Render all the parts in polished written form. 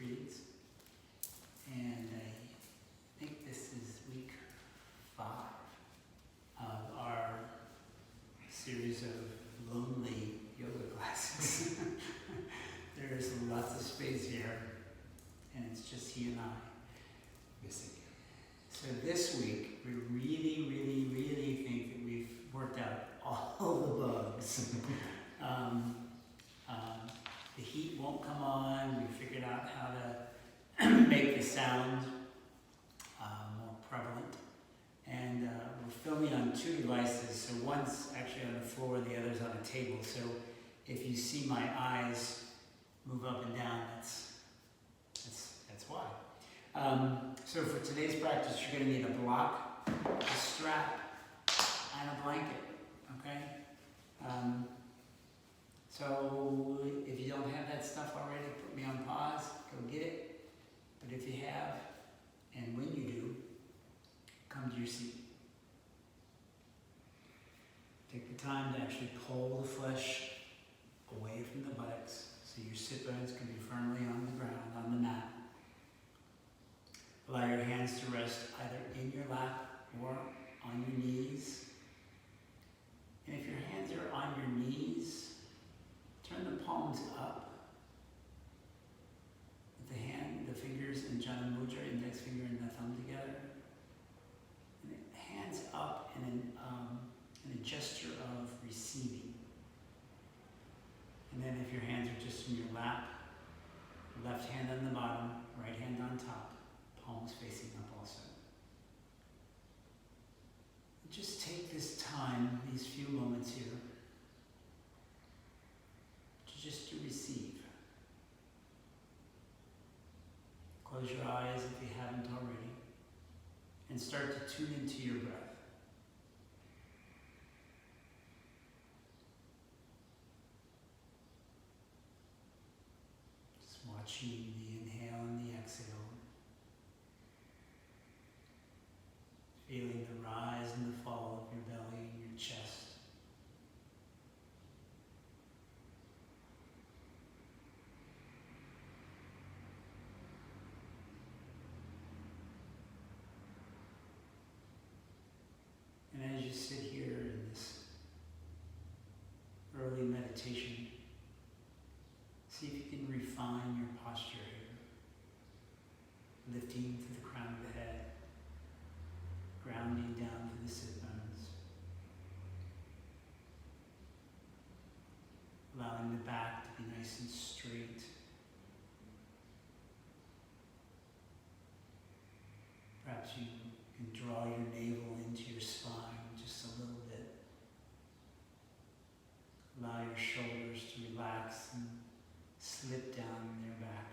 Greetings. And I think this is week 5 of our series of lonely yoga classes. There's lots of space here, and it's just he and I missing you. So this week, we really think that we've worked out all the bugs. The heat won't come on. We figured out how to make the sound more prevalent. And we're filming on 2 devices. So one's actually on the floor, the other's on a table. So if you see my eyes move up and down, that's why. So for today's practice, you're going to need a block, a strap, and a blanket. Okay? So if you don't have that stuff already, put me on pause, go get it. But if you have, and when you do, come to your seat. Take the time to actually pull the flesh away from the buttocks so your sit bones can be firmly on the ground, on the mat. Allow your hands to rest either in your lap or on your knees. And if your hands are on your knees, turn the palms up. With the fingers in Jana Mudra, index finger and the thumb together. And hands up in a gesture of receiving. And then if your hands are just in your lap, left hand on the bottom, right hand on top, palms facing up also. Just take this time, these few moments here, just to receive. Close your eyes if you haven't already, and start to tune into your breath. Just watching the inhale and the exhale. Feeling the rise and the fall of your belly and your chest. And as you sit here in this early meditation, see if you can refine your posture here. Lifting to the crown of the head, grounding down to the sit bones. Allowing the back to be nice and straight. Perhaps you can draw your navel into your spine just a little bit. Allow your shoulders to relax and slip down their back.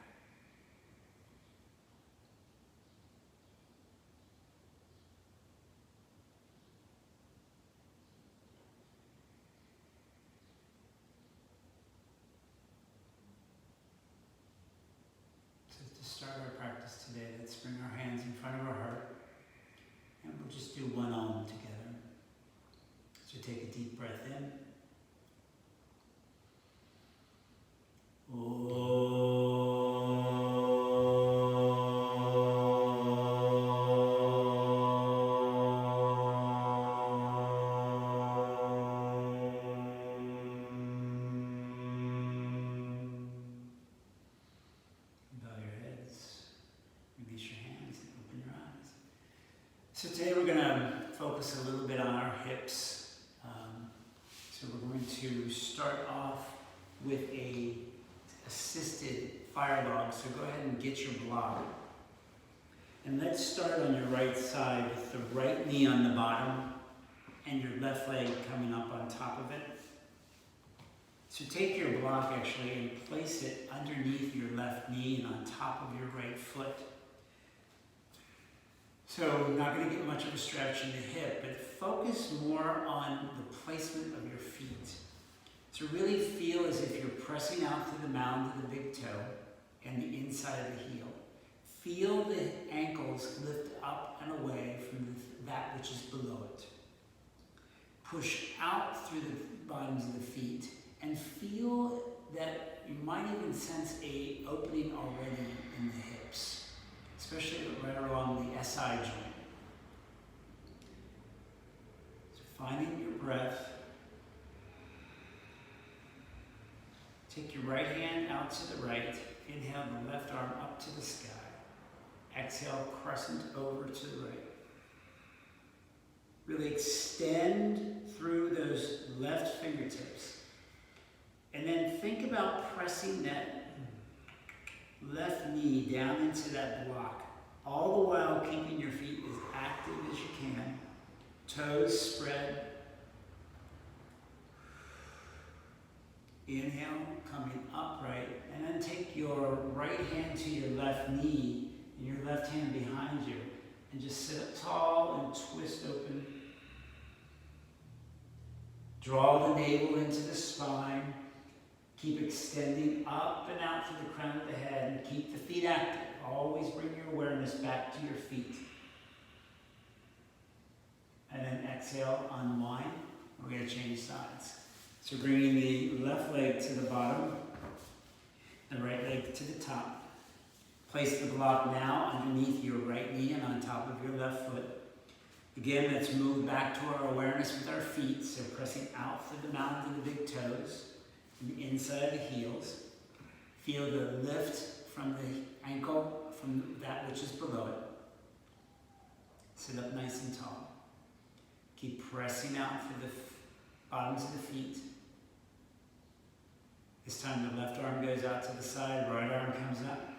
So to start our practice today, let's bring our hands in front of our heart. And we'll just do one Om together. So take a deep breath in. Bow your heads, release your hands, and open your eyes. So today we're going to focus a little bit on our hips. So we're going to start off with a assisted fire log. So go ahead and get your block. And let's start on your right side with the right knee on the bottom and your left leg coming up on top of it. So take your block actually and place it underneath your left knee and on top of your right foot. So not going to get much of a stretch in the hip, but focus more on the placement of your feet. So really feel as if you're pressing out through the mound of the big toe and the inside of the heel. Feel the ankles lift up and away from that which is below it. Push out through the bottoms of the feet and feel that you might even sense a opening already in the hips, especially right along the SI joint. So finding your breath. Take your right hand out to the right. Inhale the left arm up to the sky. Exhale, crescent over to the right. Really extend through those left fingertips. And then think about pressing that left knee down into that block, all the while keeping your feet as active as you can. Toes spread. Inhale, coming upright, and then take your right hand to your left knee and your left hand behind you, and just sit up tall and twist open. Draw the navel into the spine. Keep extending up and out to the crown of the head, and keep the feet active. Always bring your awareness back to your feet. And then exhale, unwind. We're going to change sides. So bringing the left leg to the bottom, the right leg to the top. Place the block now underneath your right knee and on top of your left foot. Again, let's move back to our awareness with our feet, so pressing out through the mounds of the big toes and the inside of the heels. Feel the lift from the ankle, from that which is below it. Sit up nice and tall. Keep pressing out through the bottoms of the feet. This time the left arm goes out to the side, right arm comes up,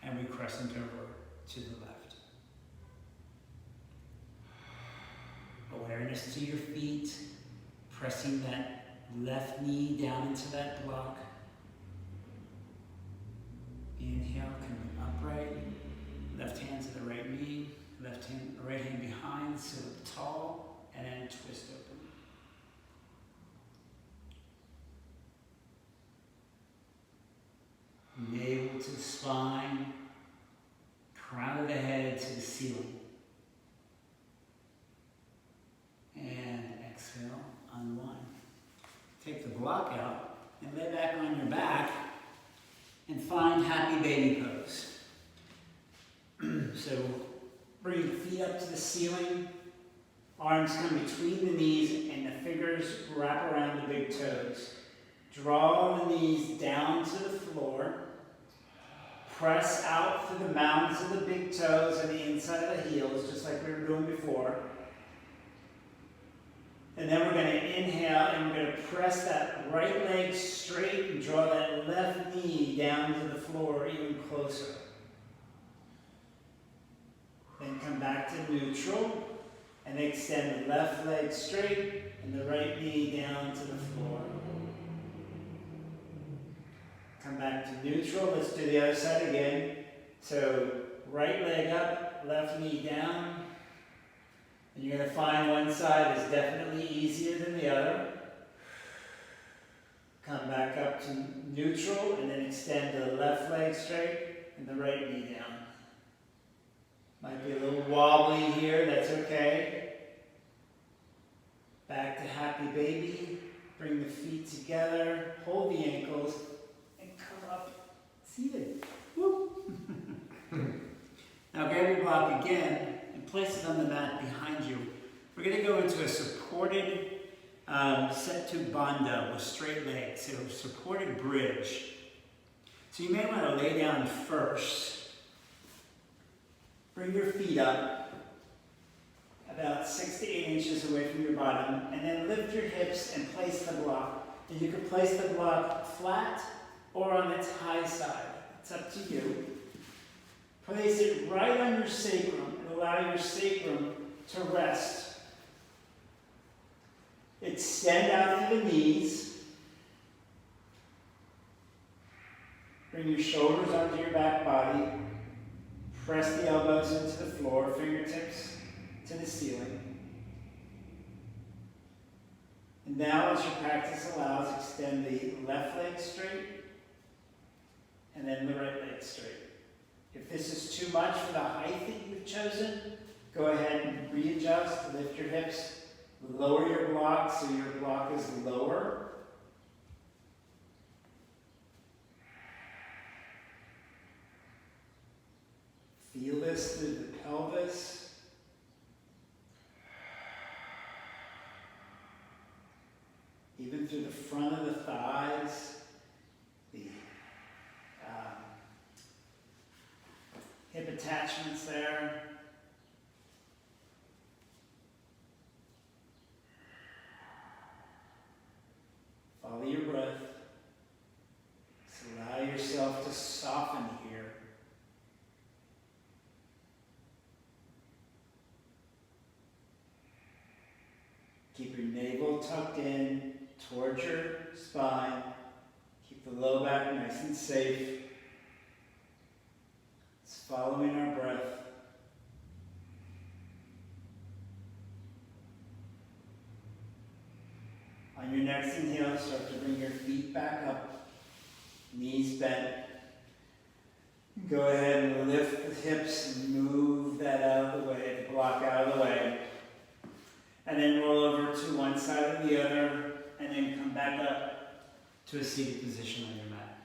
and we crescent over to the left. Awareness to your feet, pressing that left knee down into that block. Inhale, coming upright, left hand to the right knee, right hand behind, sit up tall, and then twist open. Navel to the spine, crown of the head to the ceiling. And exhale, unwind. Take the block out and lay back on your back and find happy baby pose. So bring the feet up to the ceiling, arms come between the knees, and the fingers wrap around the big toes. Draw the knees down to the floor. Press out through the mounds of the big toes and the inside of the heels, just like we were doing before. And then we're going to inhale, and we're going to press that right leg straight and draw that left knee down to the floor even closer. Then come back to neutral, and extend the left leg straight and the right knee down to the floor. Come back to neutral. Let's do the other side again. So right leg up, left knee down. And you're going to find one side is definitely easier than the other. Come back up to neutral, and then extend the left leg straight and the right knee down. Might be a little wobbly here, that's okay. Back to happy baby. Bring the feet together, hold the ankles, and come up seated. Whoop. Now grab your block again and place it on the mat behind you. We're going to go into a supported Setu Bandha with straight legs, so supported bridge. So you may want to lay down first. Bring your feet up about 6 to 8 inches away from your bottom, and then lift your hips and place the block. And you can place the block flat or on its high side. It's up to you. Place it right on your sacrum and allow your sacrum to rest. Extend out through the knees. Bring your shoulders onto your back body. Press the elbows into the floor, fingertips to the ceiling. And now, as your practice allows, extend the left leg straight and then the right leg straight. If this is too much for the height that you've chosen, go ahead and readjust, lift your hips, lower your block so your block is lower. this through the pelvis. Even through the front of the thighs, the hip attachments there. Follow your breath. Just allow yourself to soften here. Keep your navel tucked in towards your spine. Keep the low back nice and safe. It's following our breath. On your next inhale, start to bring your feet back up, knees bent. Go ahead and lift the hips and move that out of the way, the block out of the way. And then roll over to one side or the other, and then come back up to a seated position on your mat.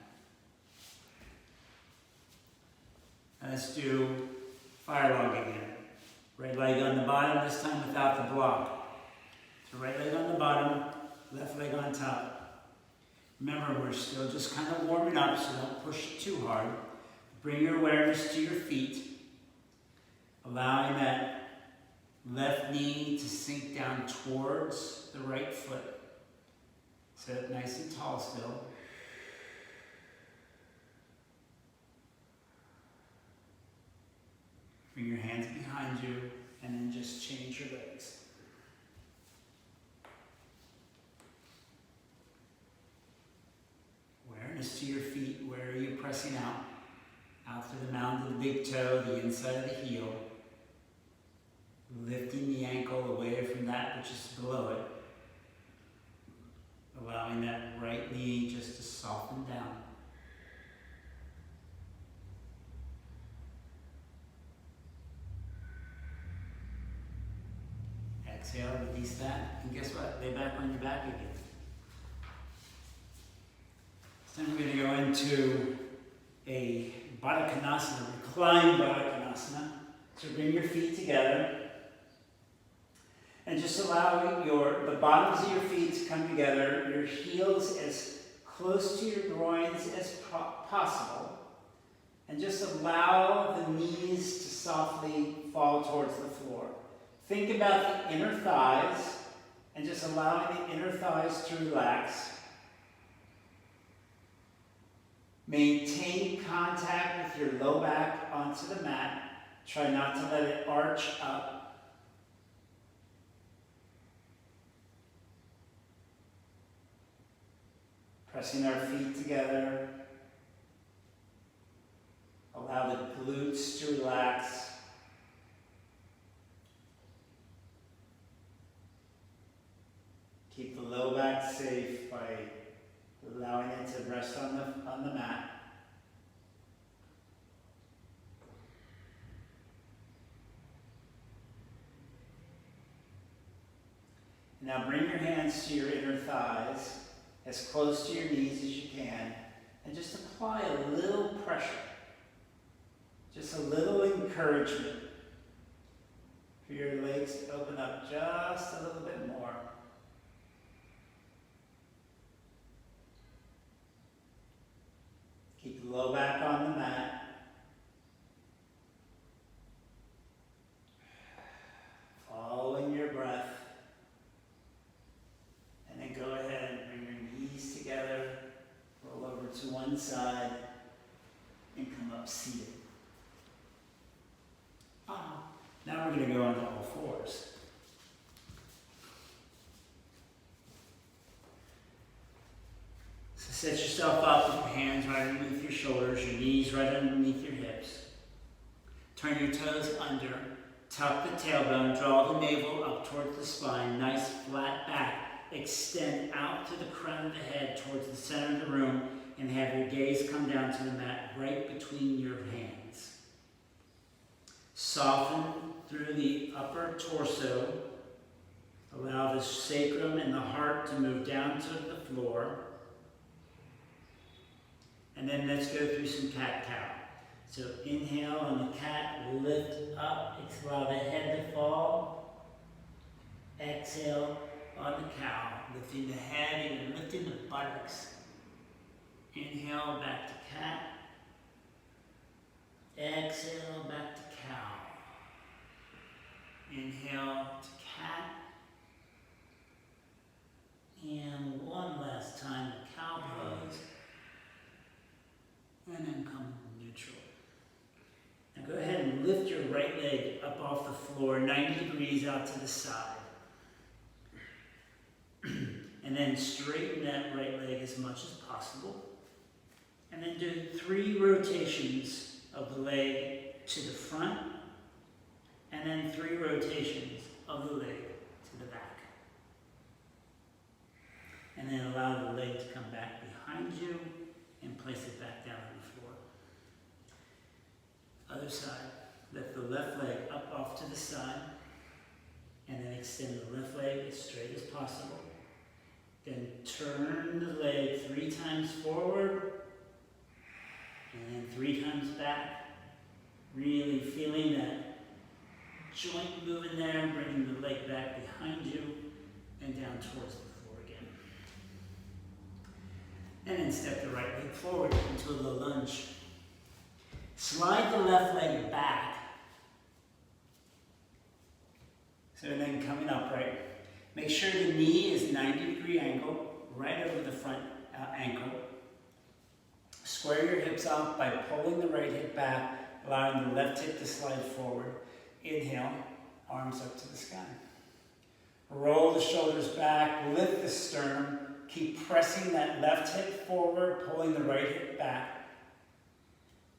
And let's do fire log again. Right leg on the bottom, this time without the block. So right leg on the bottom, left leg on top. Remember, we're still just kind of warming up, so don't push it too hard. Bring your awareness to your feet, allowing that left knee to sink down towards the right foot. Sit up nice and tall still. Bring your hands behind you and then just change your legs. Awareness to your feet. Where are you pressing out? Out through the mound of the big toe, the inside of the heel. Lifting the ankle away from that which is below it. Allowing that right knee just to soften down. Exhale, release that, and guess what? Lay back on your back again. Then we're going to go into a Baddha Konasana, reclined Baddha Konasana. So bring your feet together. And just allow the bottoms of your feet to come together, your heels as close to your groins as possible. And just allow the knees to softly fall towards the floor. Think about the inner thighs and just allowing the inner thighs to relax. Maintain contact with your low back onto the mat. Try not to let it arch up. Pressing our feet together. Allow the glutes to relax. Keep the low back safe by allowing it to rest on the mat. Now bring your hands to your inner thighs, as close to your knees as you can, and just apply a little pressure. Just a little encouragement for your legs to open up just a little bit more. Keep the low back on the mat. Following your breath. And then go ahead and bring your knees together. Roll over to one side and come up seated. Now we're going to go onto all fours. So set yourself up with your hands right underneath your shoulders, your knees right underneath your hips. Turn your toes under, tuck the tailbone, draw the navel up towards the spine, nice flat back. Extend out to the crown of the head towards the center of the room and have your gaze come down to the mat right between your hands. Soften through the upper torso. Allow the sacrum and the heart to move down to the floor. And then let's go through some cat-cow. So inhale on the cat, lift up, allow the head to fall. Exhale on the cow, lifting the head, even lifting the buttocks. Inhale, back to cat. Exhale, back to cow. Inhale to cat. And one last time, the cow pose. And then come neutral. Now go ahead and lift your right leg up off the floor, 90 degrees out to the side. And then straighten that right leg as much as possible. And then do 3 rotations of the leg to the front. And then 3 rotations of the leg to the back. And then allow the leg to come back behind you and place it back down on the floor. Other side, lift the left leg up off to the side, and then extend the left leg as straight as possible. Then turn the leg 3 times forward, and then 3 times back. Really feeling that joint moving there, bringing the leg back behind you, and down towards the floor again. And then step the right leg forward into a low lunge. Slide the left leg back. So then coming upright. Make sure the knee is 90-degree angle, right over the front ankle. Square your hips off by pulling the right hip back, allowing the left hip to slide forward. Inhale, arms up to the sky. Roll the shoulders back, lift the sternum. Keep pressing that left hip forward, pulling the right hip back.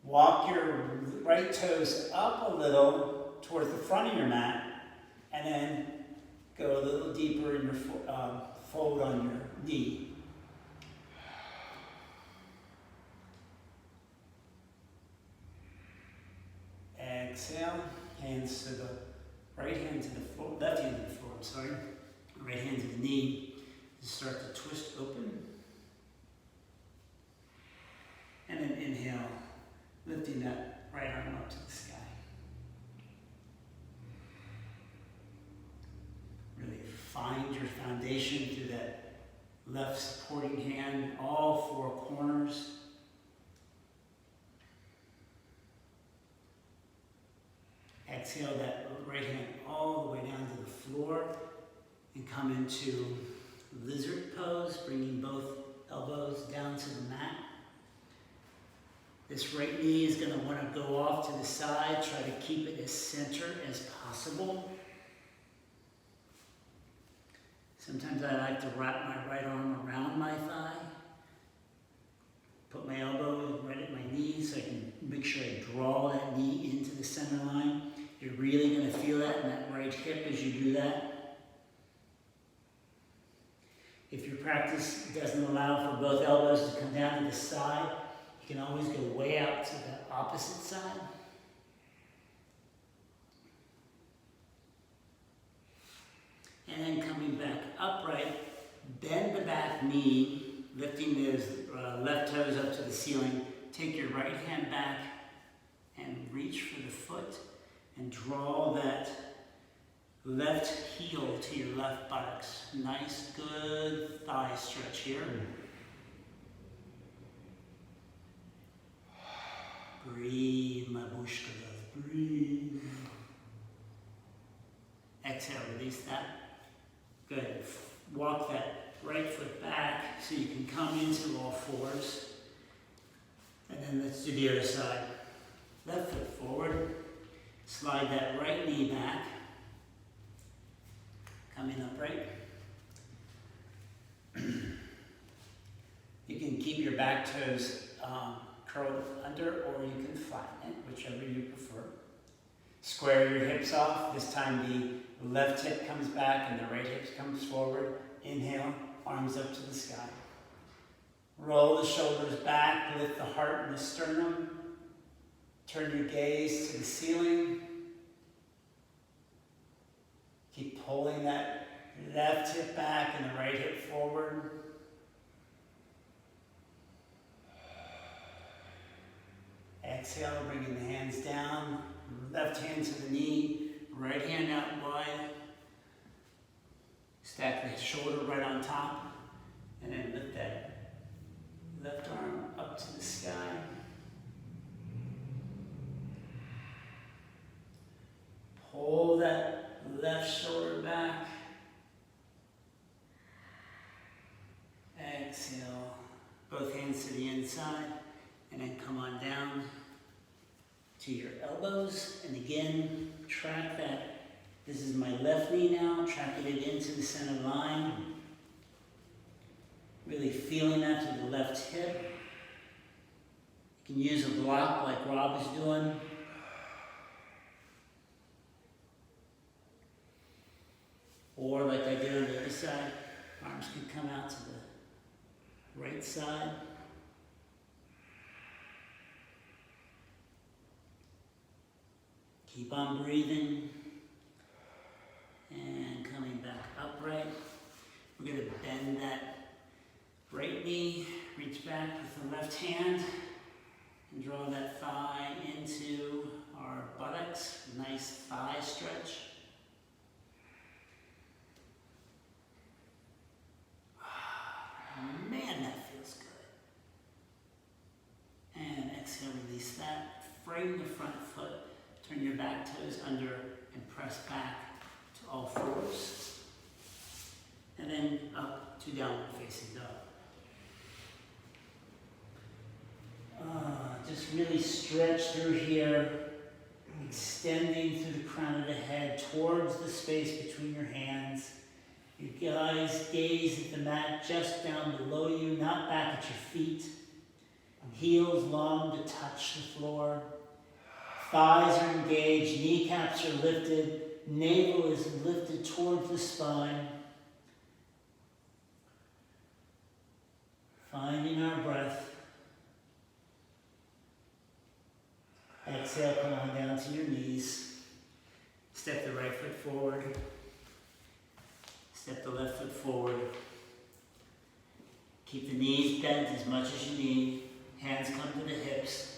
Walk your right toes up a little towards the front of your mat, and then go a little deeper in your fold on your knee. Exhale, hands to the right hand to the floor, left hand to the floor, I'm sorry. Right hand to the knee. Start to twist open. And then inhale, lifting that right arm up to the sky. Really find your foundation through that left supporting hand, all 4 corners. Exhale that right hand all the way down to the floor and come into lizard pose, bringing both elbows down to the mat. This right knee is going to want to go off to the side. Try to keep it as center as possible. Sometimes I like to wrap my right arm around my thigh. Put my elbow right at my knee so I can make sure I draw that knee into the center line. You're really going to feel that in that right hip as you do that. If your practice doesn't allow for both elbows to come down to the side, you can always go way out to the opposite side. And then coming back upright, bend the back knee, lifting those left toes up to the ceiling. Take your right hand back and reach for the foot and draw that left heel to your left buttocks. Nice, good thigh stretch here. Breathe, my bushkas, breathe. Exhale, release that. Good. Walk that right foot back so you can come into all 4s. And then let's do the other side. Left foot forward. Slide that right knee back. Coming upright. You can keep your back toes curled under, or you can flatten it, whichever you prefer. Square your hips off. This time the left hip comes back and the right hip comes forward. Inhale, arms up to the sky. Roll the shoulders back, lift the heart and the sternum. Turn your gaze to the ceiling. Keep pulling that left hip back and the right hip forward. Exhale, bringing the hands down, left hand to the knee, right hand out wide. Stack the shoulder right on top, and then lift that left arm up to the sky. Pull that left shoulder back. Exhale, both hands to the inside, and then come on down to your elbows. And again, track that. This is my left knee now, tracking it into the center line. Really feeling that to the left hip. You can use a block like Rob is doing. Or like I did on the other side, arms can come out to the right side. Keep on breathing. And coming back upright. We're going to bend that right knee, reach back with the left hand, and draw that thigh into our buttocks. Nice thigh stretch. Man, that feels good. And exhale, release that. Frame the front foot. Turn your back toes under and press back to all fours. And then up to downward facing dog. Just really stretch through here, extending through the crown of the head towards the space between your hands. Your guys gaze at the mat just down below you, not back at your feet. Heels long to touch the floor. Thighs are engaged, kneecaps are lifted, navel is lifted towards the spine. Finding our breath. Exhale, come on down to your knees. Step the right foot forward. Step the left foot forward. Keep the knees bent as much as you need. Hands come to the hips.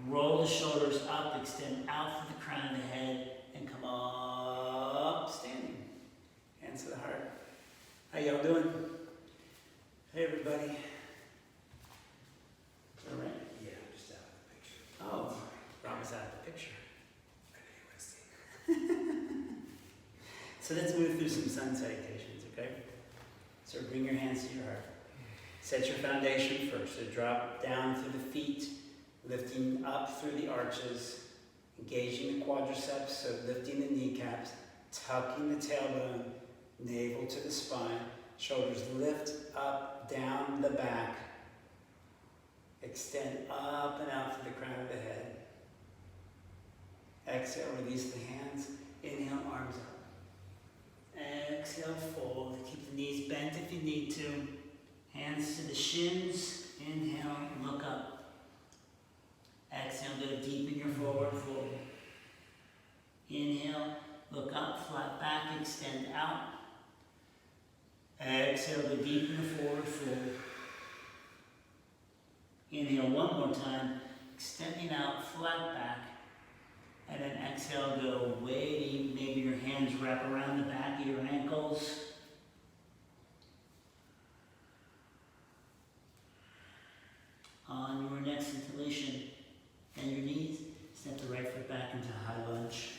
Roll the shoulders up, extend out through the crown of the head, and come up, standing. Hands to the heart. How y'all doing? Hey, everybody. All right? Yeah, I'm just out of the picture. Oh, Rob was out of the picture. I know you want to see. So let's move through some sun salutations, okay? So bring your hands to your heart. Set your foundation first. So drop down through the feet, lifting up through the arches, engaging the quadriceps, so lifting the kneecaps, tucking the tailbone, navel to the spine, shoulders lift up, down the back, extend up and out through the crown of the head. Exhale, release the hands, inhale, arms up. Exhale, fold, keep the knees bent if you need to. Hands to the shins, inhale, look up. Exhale, go deep in your forward fold. Inhale, look up, flat back, extend out. Exhale, go deep in the forward fold. Inhale one more time, extending out, flat back. And then exhale, go way deep. Maybe your hands wrap around the back of your ankles. On your next inhalation, bend your knees, step the right foot back into high lunge.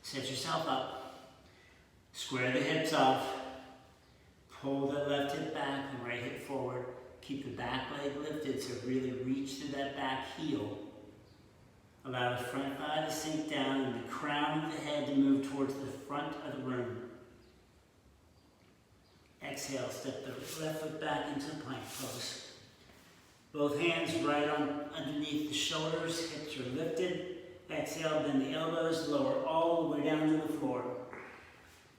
Set yourself up. Square the hips off. Pull the left hip back and right hip forward. Keep the back leg lifted, so really reach through that back heel. Allow the front thigh to sink down and the crown of the head to move towards the front of the room. Exhale, step the left foot back into plank pose. Both hands right on underneath the shoulders, hips are lifted. Exhale, bend the elbows, lower all the way down to the floor.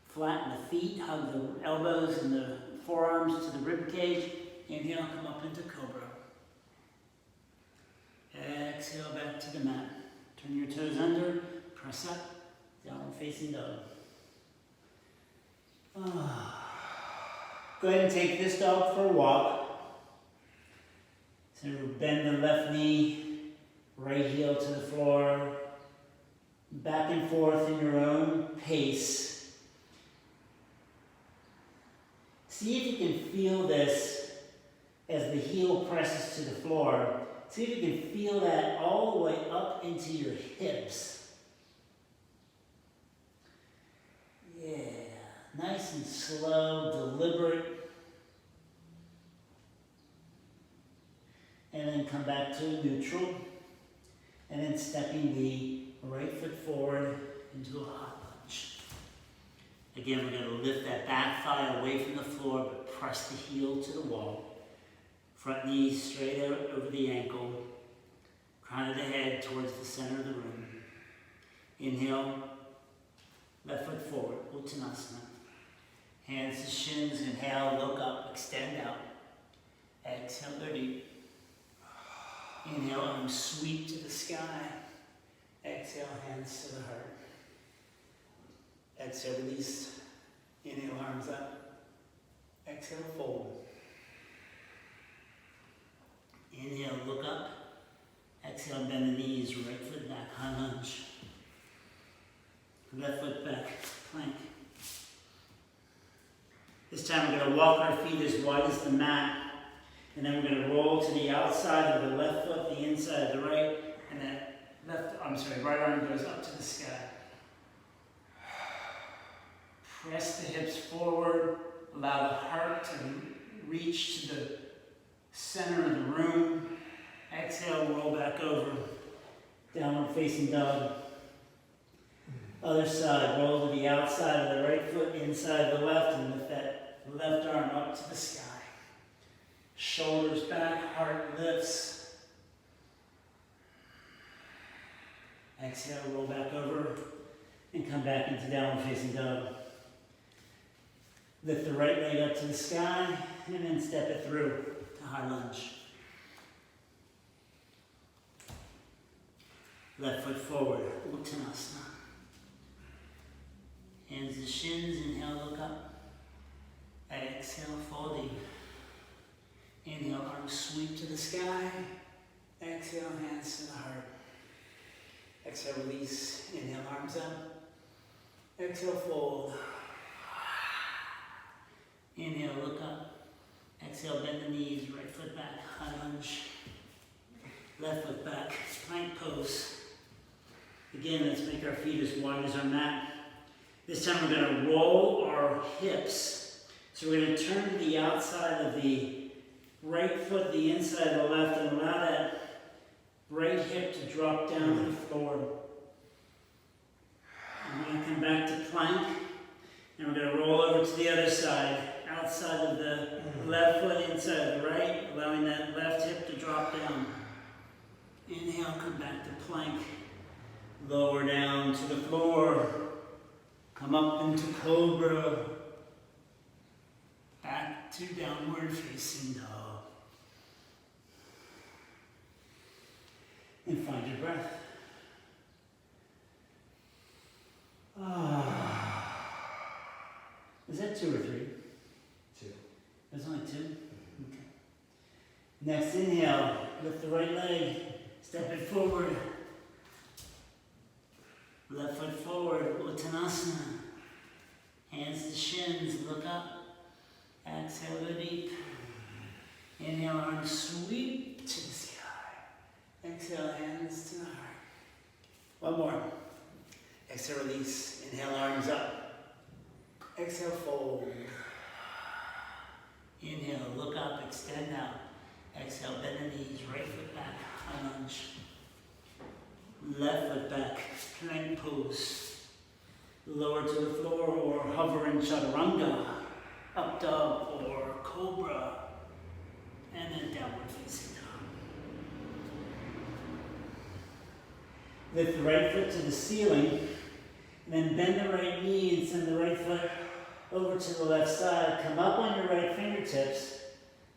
Flatten the feet, hug the elbows and the forearms to the rib cage. Inhale, come up into cobra. Exhale, back to the mat. Turn your toes under, press up, downward facing dog. Go ahead and take this dog for a walk. So bend the left knee, right heel to the floor, back and forth in your own pace. See if you can feel this as the heel presses to the floor. See if you can feel that all the way up into your hips. Yeah, nice and slow, deliberate. And then come back to neutral. And then stepping the right foot forward into a hot lunge. Again, we're going to lift that back thigh away from the floor, but press the heel to the wall. Front knee straight out over the ankle. Crown of the head towards the center of the room. Inhale, left foot forward, Uttanasana. Hands to shins, inhale, look up, extend out. Exhale, go deep. Inhale, arms sweep to the sky. Exhale, hands to the heart. Exhale, release. Inhale, arms up. Exhale, fold. Inhale, look up. Exhale, bend the knees, right foot back, high lunge. Left foot back, plank. This time we're going to walk our feet as wide as the mat. And then we're going to roll to the outside of the left foot, the inside of the right. And that right arm goes up to the sky. Press the hips forward. Allow the heart to reach to the center of the room. Exhale, roll back over. Downward facing dog. Other side, roll to the outside of the right foot, inside the left, and lift that left arm up to the sky. Shoulders back, heart lifts. Exhale, roll back over, and come back into downward facing dog. Lift the right leg up to the sky, and then step it through to high lunge. Left foot forward, Uttanasana. Hands to shins, inhale, look up. Exhale, folding. Inhale, arms sweep to the sky. Exhale, hands to the heart. Exhale, release. Inhale, arms up. Exhale, fold. Inhale, look up. Exhale, bend the knees, right foot back, high lunge. Left foot back, plank pose. Again, let's make our feet as wide as our mat. This time we're going to roll our hips. So we're going to turn to the outside of the right foot, the inside of the left, and allow that right hip to drop down to the floor. And we're going to come back to plank. And we're going to roll over to the other side, outside of the left foot, inside of the right, allowing that left hip to drop down. Inhale, come back to plank. Lower down to the floor. Come up into cobra. Back to downward facing dog. And find your breath. Was that 2 or 3? 2. There's only 2? Okay. Next inhale, lift the right leg, step it forward. Left foot forward, Uttanasana. Hands to shins, look up. Exhale, go deep. Inhale, arms sweep to the sky. Exhale, hands to the heart. One more. Exhale, release. Inhale, arms up. Exhale, fold. Inhale, look up, extend out. Exhale, bend the knees, right foot back, high lunge. Left foot back, plank pose. Lower to the floor or hover in chaturanga. Up dog or cobra. And then downward facing dog. Lift the right foot to the ceiling. And then bend the right knee and send the right foot over to the left side. Come up on your right fingertips.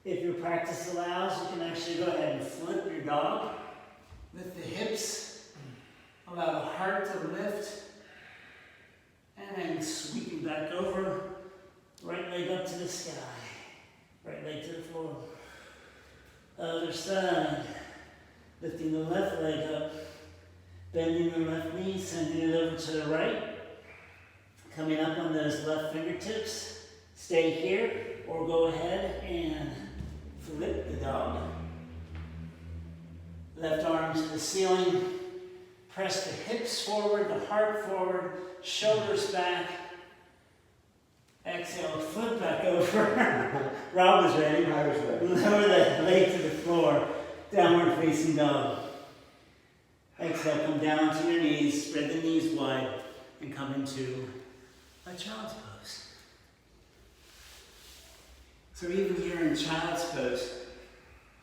If your practice allows, you can actually go ahead and flip your dog. Lift the hips. Allow the heart to lift. And then sweeping back over. Right leg up to the sky. Right leg to the floor. Other side. Lifting the left leg up. Bending the left knee, sending it over to the right. Coming up on those left fingertips. Stay here or go ahead and flip the dog. Left arm to the ceiling. Press the hips forward, the heart forward, shoulders back. Exhale, flip back over. Rob was ready. I was ready. Lower the leg to the floor. Downward facing dog. Exhale, come down to your knees, spread the knees wide, and come into a child's pose. So even here in child's pose,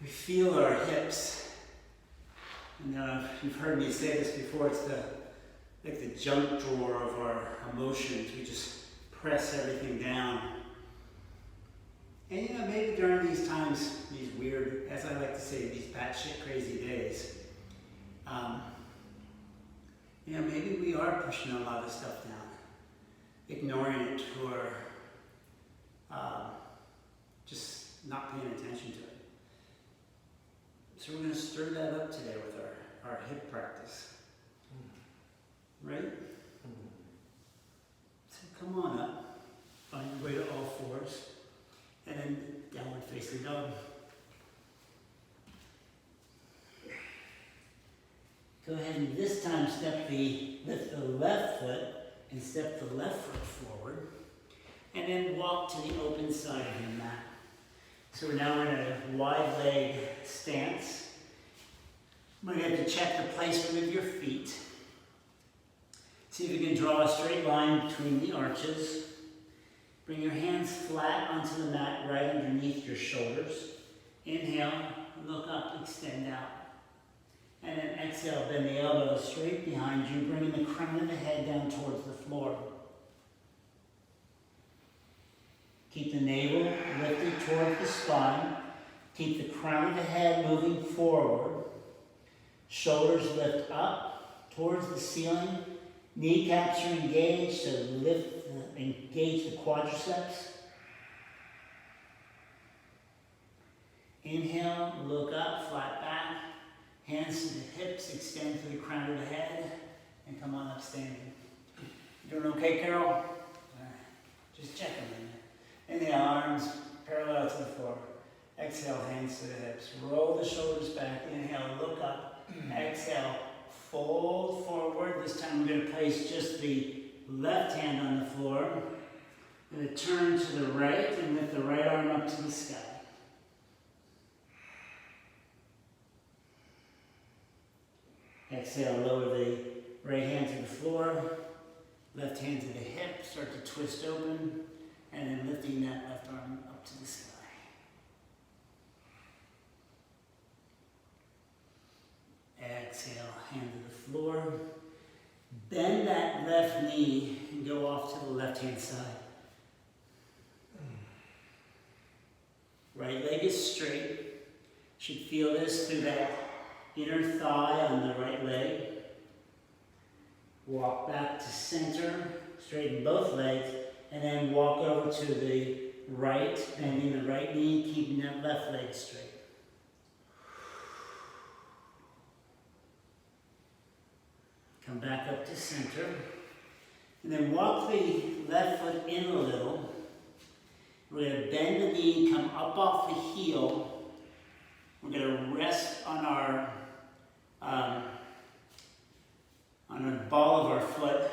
we feel our hips. And you've heard me say this before, it's like the junk drawer of our emotions. We just press everything down. And maybe during these times, these weird, as I like to say, these batshit crazy days, maybe we are pushing a lot of stuff down, ignoring it, or just not paying attention to it. So we're going to stir that up today with our hip practice. Right? So come on up, find your way to all fours, and then downward facing dog. Go ahead and this time lift the left foot and step the left foot forward. And then walk to the open side of your mat. So we're now in a wide leg stance. We're going to have to check the placement of your feet. See if you can draw a straight line between the arches. Bring your hands flat onto the mat right underneath your shoulders. Inhale, look up, extend out. And then exhale, bend the elbows straight behind you, bringing the crown of the head down towards the floor. Keep the navel lifted toward the spine. Keep the crown of the head moving forward. Shoulders lift up towards the ceiling. Kneecaps are engaged, so engage the quadriceps. Inhale, look up, flat back. Hands to the hips, extend to the crown of the head, and come on up standing. You doing okay, Carol? All right. Just checking in. Inhale, arms parallel to the floor. Exhale, hands to the hips. Roll the shoulders back. Inhale, look up. Exhale, fold forward. This time we're going to place just the left hand on the floor. We're going to turn to the right and lift the right arm up to the sky. Exhale, lower the right hand to the floor, left hand to the hip, start to twist open, and then lifting that left arm up to the sky. Exhale, hand to the floor. Bend that left knee and go off to the left-hand side. Right leg is straight. Should feel this through that inner thigh on the right leg. Walk back to center, straighten both legs, and then walk over to the right, bending the right knee, keeping that left leg straight. Come back up to center, and then walk the left foot in a little. We're going to bend the knee, come up off the heel. We're going to rest on our ball of our foot,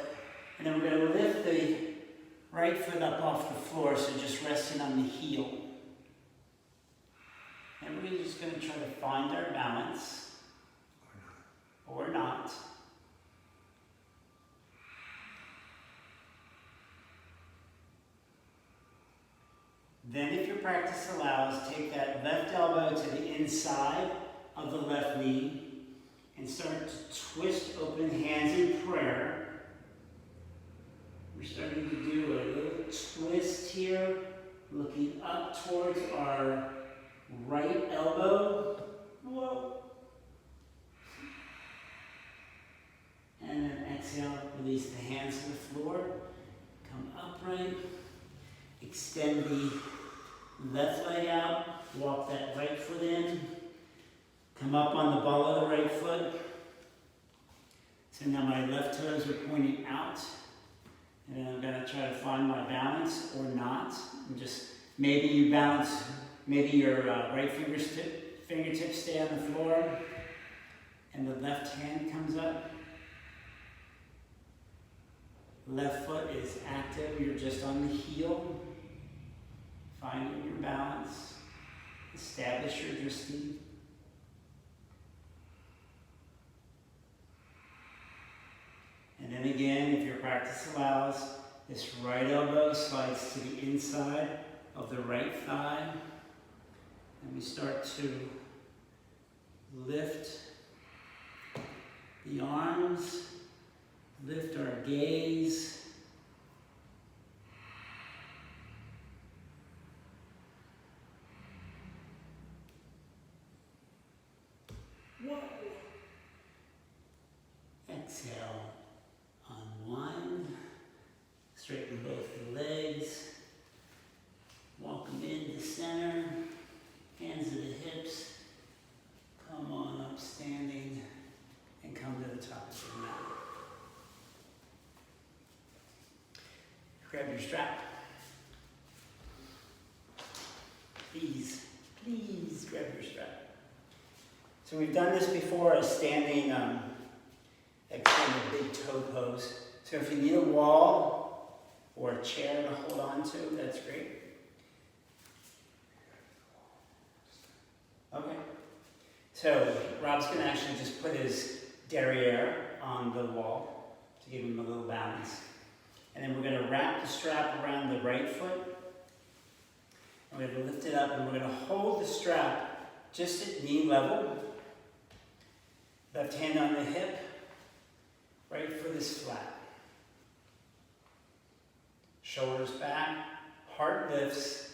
and then we're going to lift the right foot up off the floor, so just resting on the heel. And we're just going to try to find our balance, or not. Then, if your practice allows, take that left elbow to the inside of the left knee and start to twist open, hands in prayer. We're starting to do a little twist here, looking up towards our right elbow. Whoa. And then exhale, release the hands to the floor. Come upright. Extend the left leg out, walk that right foot in, Come up on the ball of the right foot. So now my left toes are pointing out. And then I'm going to try to find my balance or not. And just maybe you balance, maybe your right fingertips stay on the floor and the left hand comes up. Left foot is active, you're just on the heel. Finding your balance. Establish your drishti. And then again, if your practice allows, this right elbow slides to the inside of the right thigh. And we start to lift the arms, lift our gaze. Whoa. Exhale. Unwind, straighten both the legs, walk them into center, hands to the hips, come on up standing, and come to the top of your mat. Grab your strap. Please, please grab your strap. So we've done this before, a standing extended big toe pose. So if you need a wall or a chair to hold on to, that's great. Okay. So Rob's going to actually just put his derriere on the wall to give him a little balance. And then we're going to wrap the strap around the right foot. And we're going to lift it up and we're going to hold the strap just at knee level. Left hand on the hip. Right foot is flat. Shoulders back, heart lifts,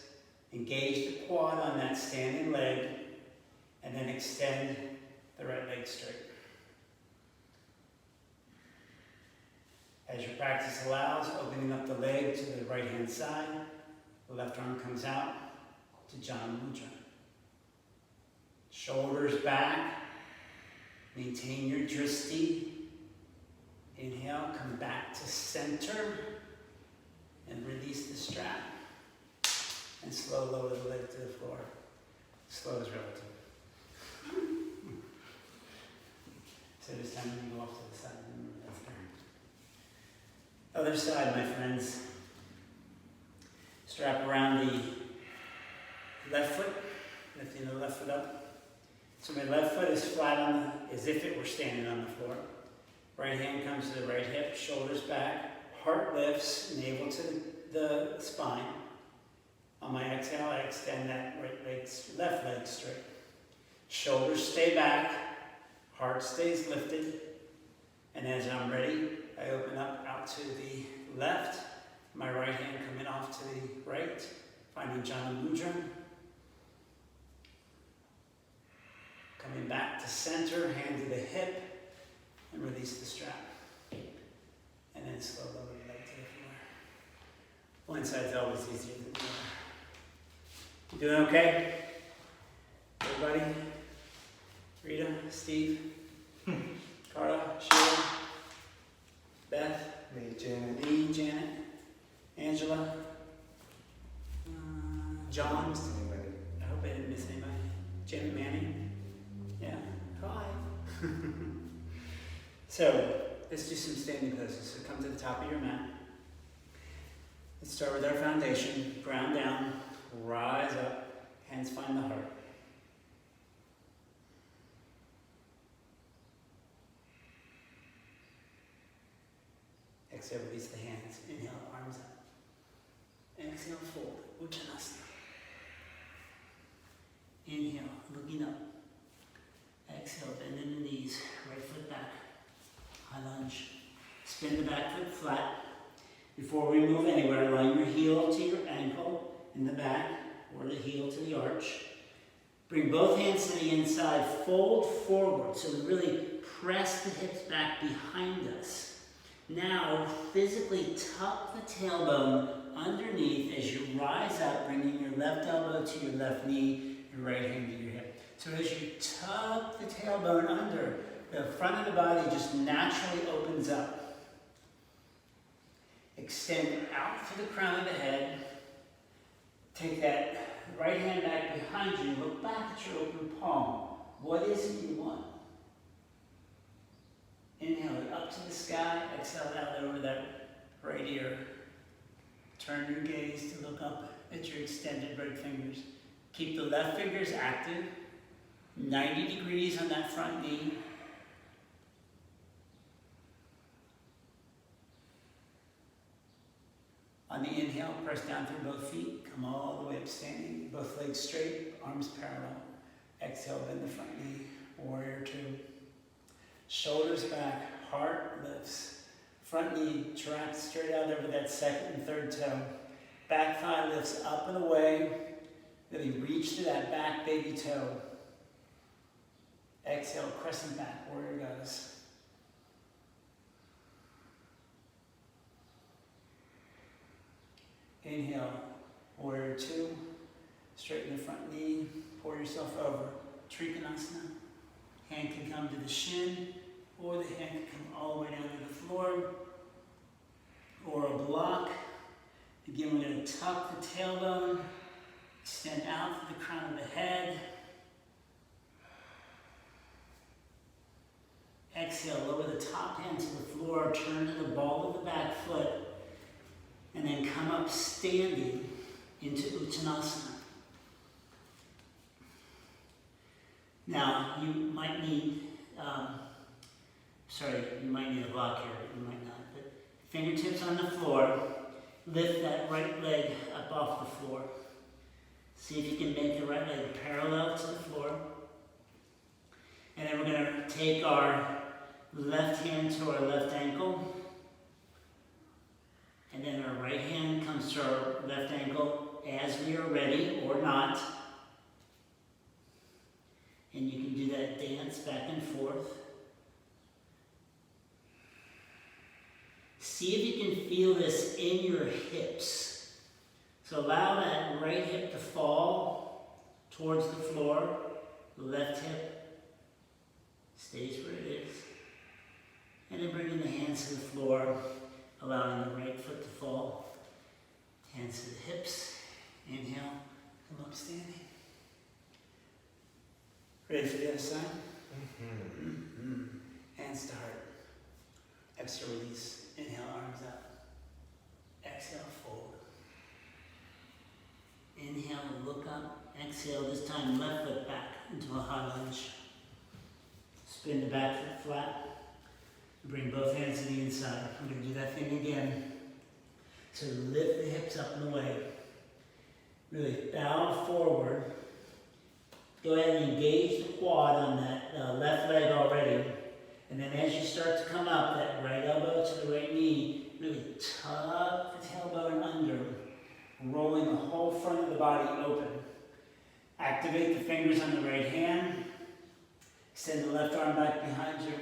engage the quad on that standing leg, and then extend the right leg straight. As your practice allows, opening up the leg to the right hand side, the left arm comes out to Jana Mudra. Shoulders back, maintain your drishti. Inhale, come back to center and release the strap. And slow lower the leg to the floor. Slow is relative. So this time you go off to the side and that's there. Other side, my friends. Strap around the left foot, lifting the left foot up. So my left foot is flat on as if it were standing on the floor. Right hand comes to the right hip, shoulders back, heart lifts, navel to the spine. On my exhale, I extend that left leg straight. Shoulders stay back, heart stays lifted. And as I'm ready, I open up out to the left, my right hand coming off to the right, finding Jana Mudra. Coming back to center, hand to the hip. And release the strap. And then slow lower the leg to the floor. One side's always easier than the other. You doing okay? Everybody? Rita, Steve, Carla, Sheila, Beth, Me, Janet, Angela, John. I hope I didn't miss anybody. Janet Manning. Yeah. Hi. So, let's do some standing poses. So come to the top of your mat. Let's start with our foundation. Ground down, rise up, hands find the heart. Exhale, release the hands. Inhale, arms up. Exhale, fold, Uttanasana. Inhale, looking up. Exhale, bend in the knees, right foot back. High lunge. Spin the back foot flat. Before we move anywhere, line your heel to your ankle in the back, or the heel to the arch. Bring both hands to the inside, fold forward, so we really press the hips back behind us. Now, physically tuck the tailbone underneath as you rise up, bringing your left elbow to your left knee, your right hand to your hip. So as you tuck the tailbone under, the front of the body just naturally opens up. Extend out to the crown of the head. Take that right hand back behind you. Look back at your open palm. What is it you want? Inhale it up to the sky. Exhale out over that right ear. Turn your gaze to look up at your extended right fingers. Keep the left fingers active. 90 degrees on that front knee. On the inhale, press down through both feet. Come all the way up standing. Both legs straight, arms parallel. Exhale, bend the front knee. Warrior two. Shoulders back, heart lifts. Front knee tracks straight out over that second and third toe. Back thigh lifts up and away. Really reach to that back baby toe. Exhale, crescent back, warrior goddess. Inhale, warrior two. Straighten the front knee, pour yourself over. Trikonasana. Hand can come to the shin, or the hand can come all the way down to the floor, or a block. Again, we're going to tuck the tailbone, extend out to the crown of the head. Exhale, lower the top hand to the floor, turn to the ball of the back foot, and then come up standing into Uttanasana. Now, you might need a block here, you might not, but fingertips on the floor, lift that right leg up off the floor. See if you can make the right leg parallel to the floor. And then we're going to take our left hand to our left ankle, and then our right hand comes to our left ankle as we are ready, or not. And you can do that dance back and forth. See if you can feel this in your hips. So allow that right hip to fall towards the floor. The left hip stays where it is. And then bringing the hands to the floor, allowing the right foot to fall. Hands to the hips. Inhale, come up standing. Ready for the other side? Hands to heart. Extra release. Inhale, arms up. Exhale, fold. Inhale, look up. Exhale, this time left foot back into a high lunge. Spin the back foot flat. Bring both hands to the inside. I'm going to do that thing again. So lift the hips up and away. Really bow forward. Go ahead and engage the quad on that left leg already. And then as you start to come up, that right elbow to the right knee, really tuck the tailbone under, rolling the whole front of the body open. Activate the fingers on the right hand. Extend the left arm back behind you.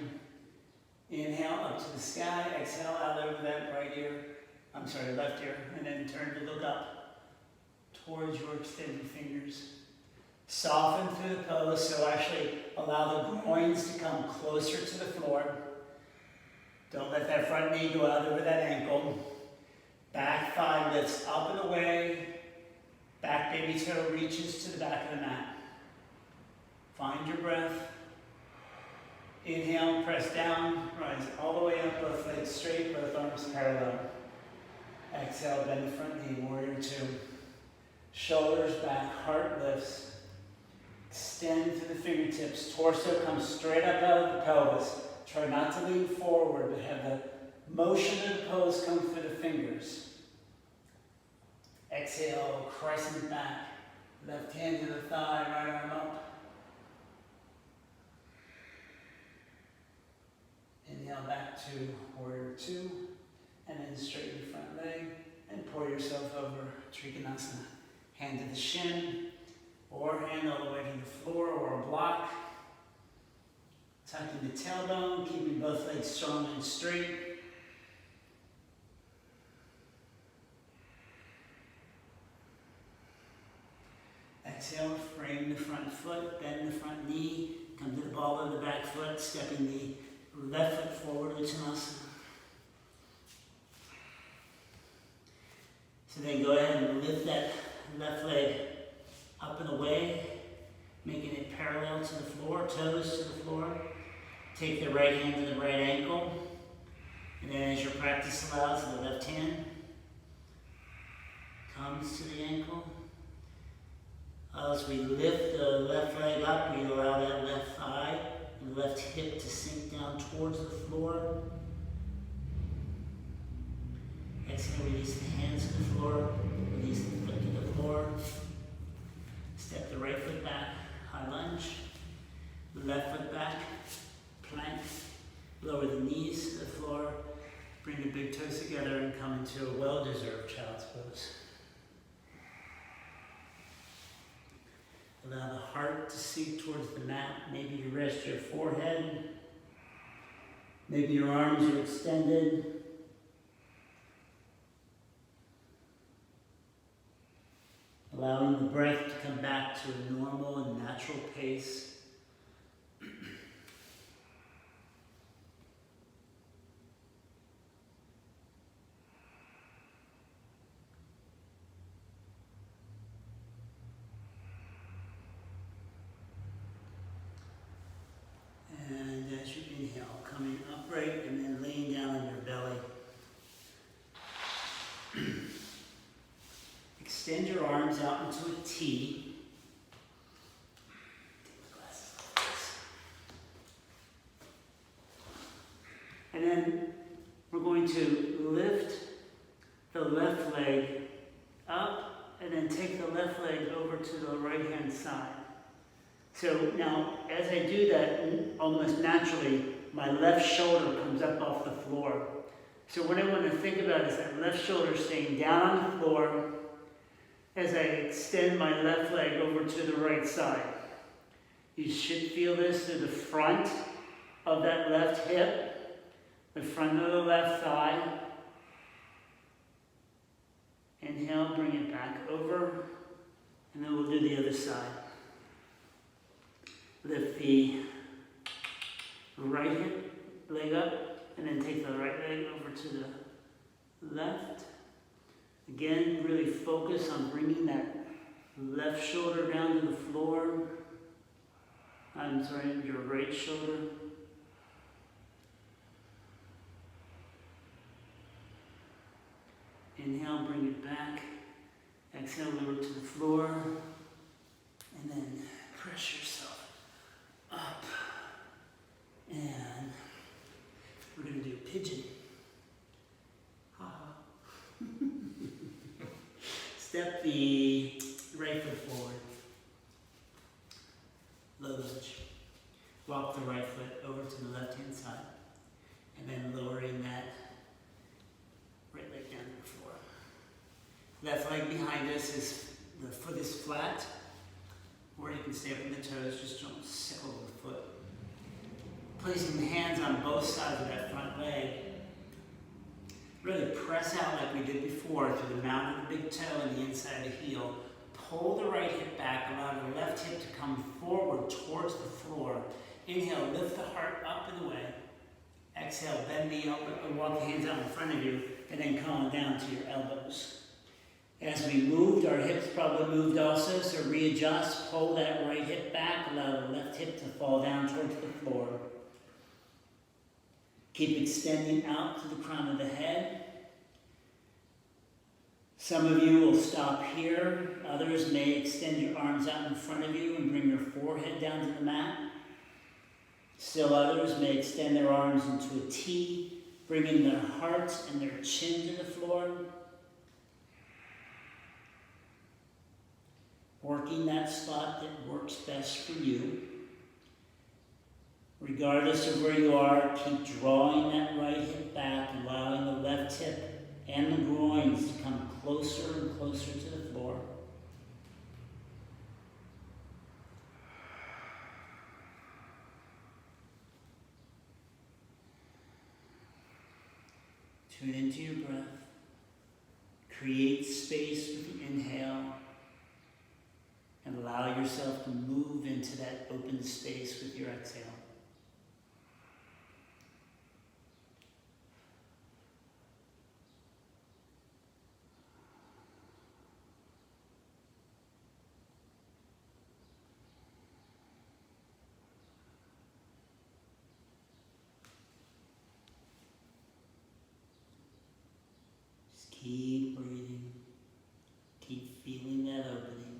Inhale up to the sky. Exhale out over that left ear. And then turn to look up towards your extended fingers. Soften through the pose, so actually allow the groins to come closer to the floor. Don't let that front knee go out over that ankle. Back thigh lifts up and away. Back baby toe reaches to the back of the mat. Find your breath. Inhale, press down, rise all the way up, both legs straight, both arms parallel. Exhale, bend the front knee, warrior two. Shoulders back, heart lifts. Extend to the fingertips. Torso comes straight up out of the pelvis. Try not to lean forward, but have the motion of the pose come through the fingers. Exhale, crescent back. Left hand to the thigh, right arm up. Inhale back to warrior two. And then straighten the front leg and pour yourself over Trikonasana. Hand to the shin. Or hand all the way to the floor or a block. Tucking the tailbone, keeping both legs strong and straight. Exhale, frame the front front foot, bend the front knee, come to the ball of the back foot, stepping the left foot forward, Uttanasana. So then go ahead and lift that left leg up and away, making it parallel to the floor, toes to the floor. Take the right hand to the right ankle, and then as your practice allows, the left hand comes to the ankle. As we lift the left leg up, we allow that left thigh and left hip to sink down towards the floor. Exhale, release the hands to the floor, release the foot to the floor. Step the right foot back, high lunge. Left foot back, plank. Lower the knees to the floor. Bring the big toes together and come into a well-deserved child's pose. Allow the heart to sink towards the mat. Maybe you rest your forehead. Maybe your arms are extended. Allowing the breath to come back to a normal and natural pace. And as you inhale, coming upright and then laying down on your belly. Extend your arms out into a T. Take the glasses off. And then we're going to lift the left leg up and then take the left leg over to the right hand side. So now, as I do that, almost naturally, my left shoulder comes up off the floor. So what I want to think about is that left shoulder staying down on the floor as I extend my left leg over to the right side. You should feel this through the front of that left hip, the front of the left thigh. Inhale, bring it back over, and then we'll do the other side. Lift the right hip leg up, and then take the right leg over to the left. Again, really focus on bringing that left shoulder down to the floor. Your right shoulder. Inhale, bring it back. Exhale, lower to the floor. And then press yourself up. And we're going to do pigeon. Step the right foot forward. Low lunge. Walk the right foot over to the left hand side. And then lowering that right leg down to the floor. Left leg behind us is, the foot is flat. Or you can stay up in the toes, just don't sickle the foot. Placing the hands on both sides of that front leg. Really press out like we did before through the mound of the big toe and the inside of the heel. Pull the right hip back, allow the left hip to come forward towards the floor. Inhale, lift the heart up and away. Exhale, bend the elbow, walk the hands out in front of you, and then come down to your elbows. As we moved, our hips probably moved also, so readjust, pull that right hip back, allow the left hip to fall down towards the floor. Keep extending out to the crown of the head. Some of you will stop here. Others may extend your arms out in front of you and bring your forehead down to the mat. Still others may extend their arms into a T, bringing their hearts and their chin to the floor. Working that spot that works best for you. Regardless of where you are, keep drawing that right hip back, allowing the left hip and the groins to come closer and closer to the floor. Tune into your breath. Create space with the inhale. And And allow yourself to move into that open space with your exhale. Just keep breathing. Keep feeling that opening.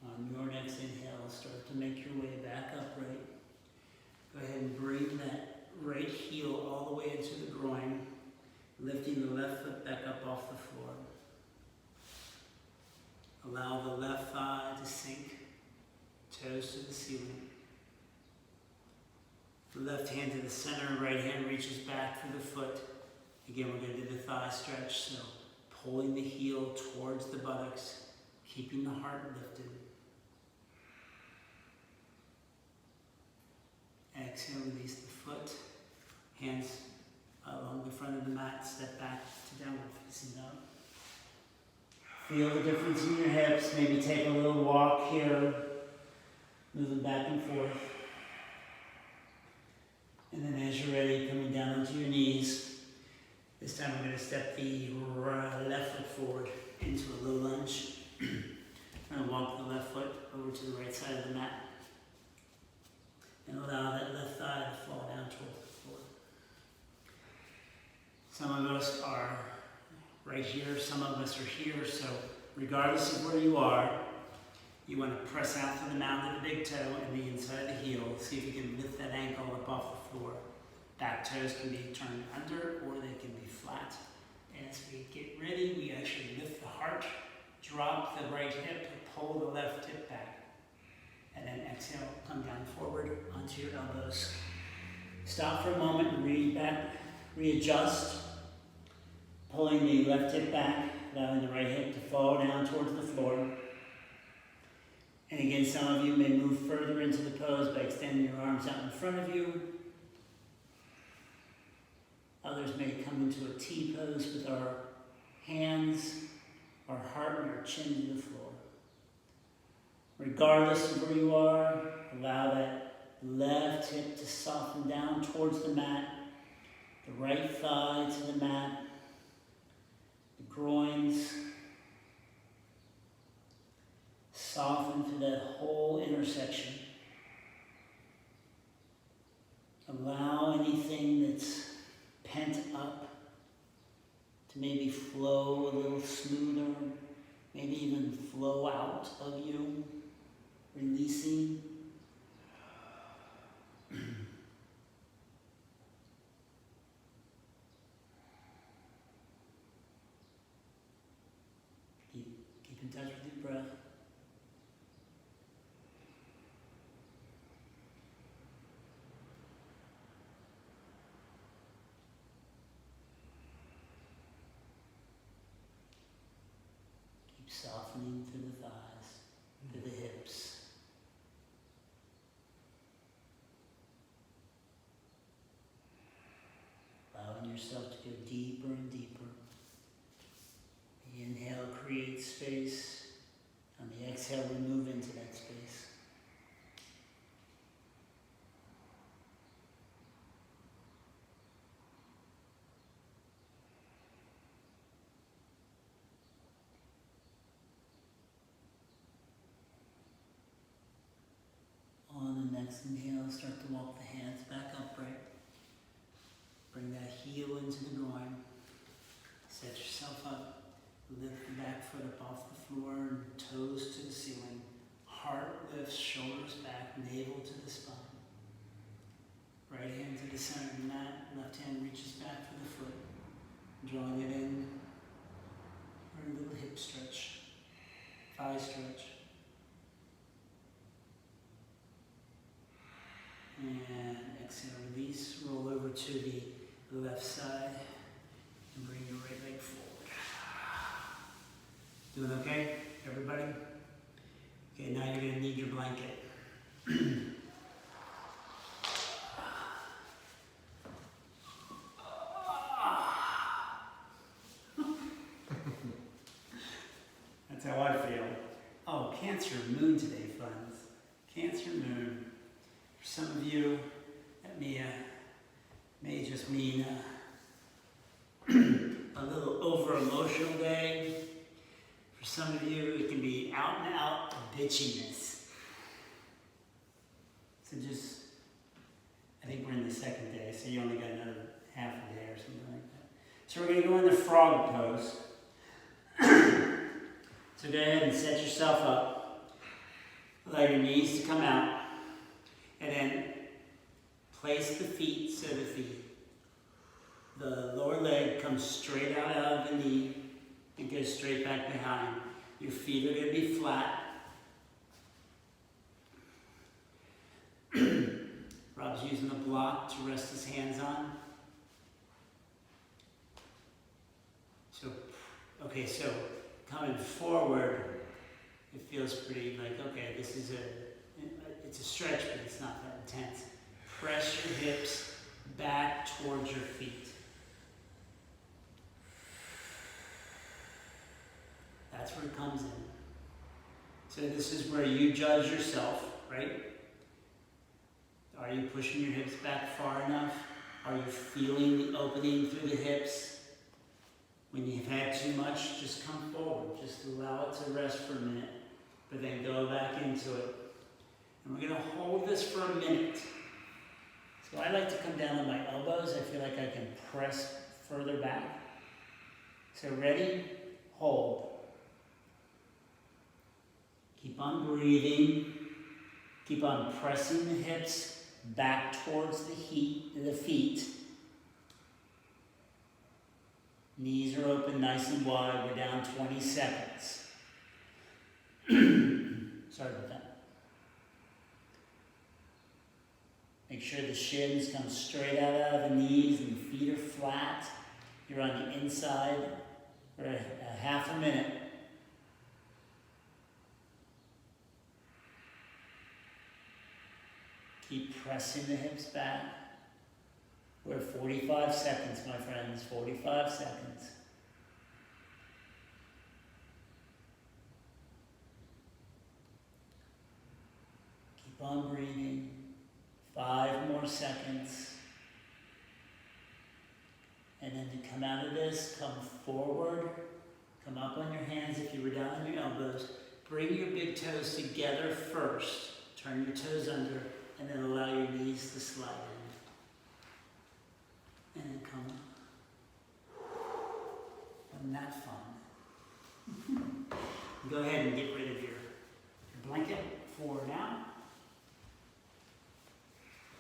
On your next inhale, start to make your way back upright. Go ahead and bring that right heel all the way into the groin, lifting the left foot back up off the floor. Allow the left thigh to sink, toes to the ceiling. The left hand to the center, right hand reaches back for the foot. Again, we're going to do the thigh stretch, so pulling the heel towards the buttocks, keeping the heart lifted. Exhale, release the foot. Hands along the front of the mat, step back to downward facing dog. Feel the difference in your hips. Maybe take a little walk here, moving back and forth. And then as you're ready, coming down onto your knees. This time we're going to step the left foot forward into a low lunge. I'm going to walk the left foot over to the right side of the mat. And allow that left thigh to fall down towards the floor. Some of us are right here, some of us are here, so regardless of where you are, you want to press out to the mound of the big toe and the inside of the heel. See if you can lift that ankle up off the floor. Back toes can be turned under or they can be flat. As we get ready, we actually lift the heart, drop the right hip, pull the left hip back. And then exhale, come down forward onto your elbows. Stop for a moment and readjust. Pulling the left hip back, allowing the right hip to fall down towards the floor. And again, some of you may move further into the pose by extending your arms out in front of you. Others may come into a T pose with our hands, our heart, and our chin to the floor. Regardless of where you are, allow that left hip to soften down towards the mat, the right thigh to the mat, the groins. Soften through that whole intersection. Allow anything that's pent up to maybe flow a little smoother, maybe even flow out of you. Releasing. Keep in touch with your breath. Keep softening through the thighs, through the hips. Allowing yourself to go deeper and deeper. The inhale creates space. On the exhale, we move into that space. On the next inhale, start to walk the hands back upright. Bring that heel into the groin. Set yourself up. Lift the back foot up off the floor and toes to the ceiling. Heart lifts, shoulders back, navel to the spine. Right hand to the center of the mat. Left hand reaches back for the foot. Drawing it in. Or a little hip stretch. Thigh stretch. And exhale, release. Roll over to the left side and bring your right leg forward. Doing okay, everybody? Okay, now you're going to need your blanket. That's how I feel. Oh, Cancer Moon today, friends. Cancer Moon. For some of you, that may just mean a little over-emotional day. For some of you, it can be out and out bitchiness. So just, I think we're in the second day, so you only got another half a day or something like that. So we're going to go into frog pose. So go ahead and set yourself up. Allow your knees to come out. And then place the feet so that the lower leg comes straight out of the knee and goes straight back behind. Your feet are going to be flat. Rob's using a block to rest his hands on. So coming forward, it feels pretty like, okay, it's a stretch, but it's not that intense. Press your hips back towards your feet. That's where it comes in. So this is where you judge yourself, right? Are you pushing your hips back far enough? Are you feeling the opening through the hips? When you've had too much, just come forward. Just allow it to rest for a minute, but then go back into it. And we're going to hold this for a minute. So I like to come down on my elbows. I feel like I can press further back. So ready? Hold. Keep on breathing. Keep on pressing the hips back towards the feet. Knees are open nice and wide. We're down 20 seconds. Sorry about that. Make sure the shins come straight out of the knees and the feet are flat. You're on the inside for a half a minute. Keep pressing the hips back. We're at 45 seconds, my friends, 45 seconds. Keep on breathing. 5 more seconds. And then to come out of this, come forward. Come up on your hands if you were down on your elbows. Bring your big toes together first. Turn your toes under, and then allow your knees to slide in. And then come up. Wasn't that fun? Go ahead and get rid of your blanket for now.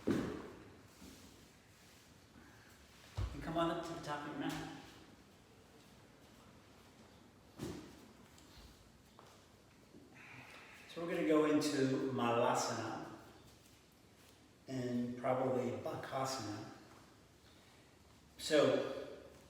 And come on up to the top of your mat. So we're going to go into Malasana and probably Bakasana. So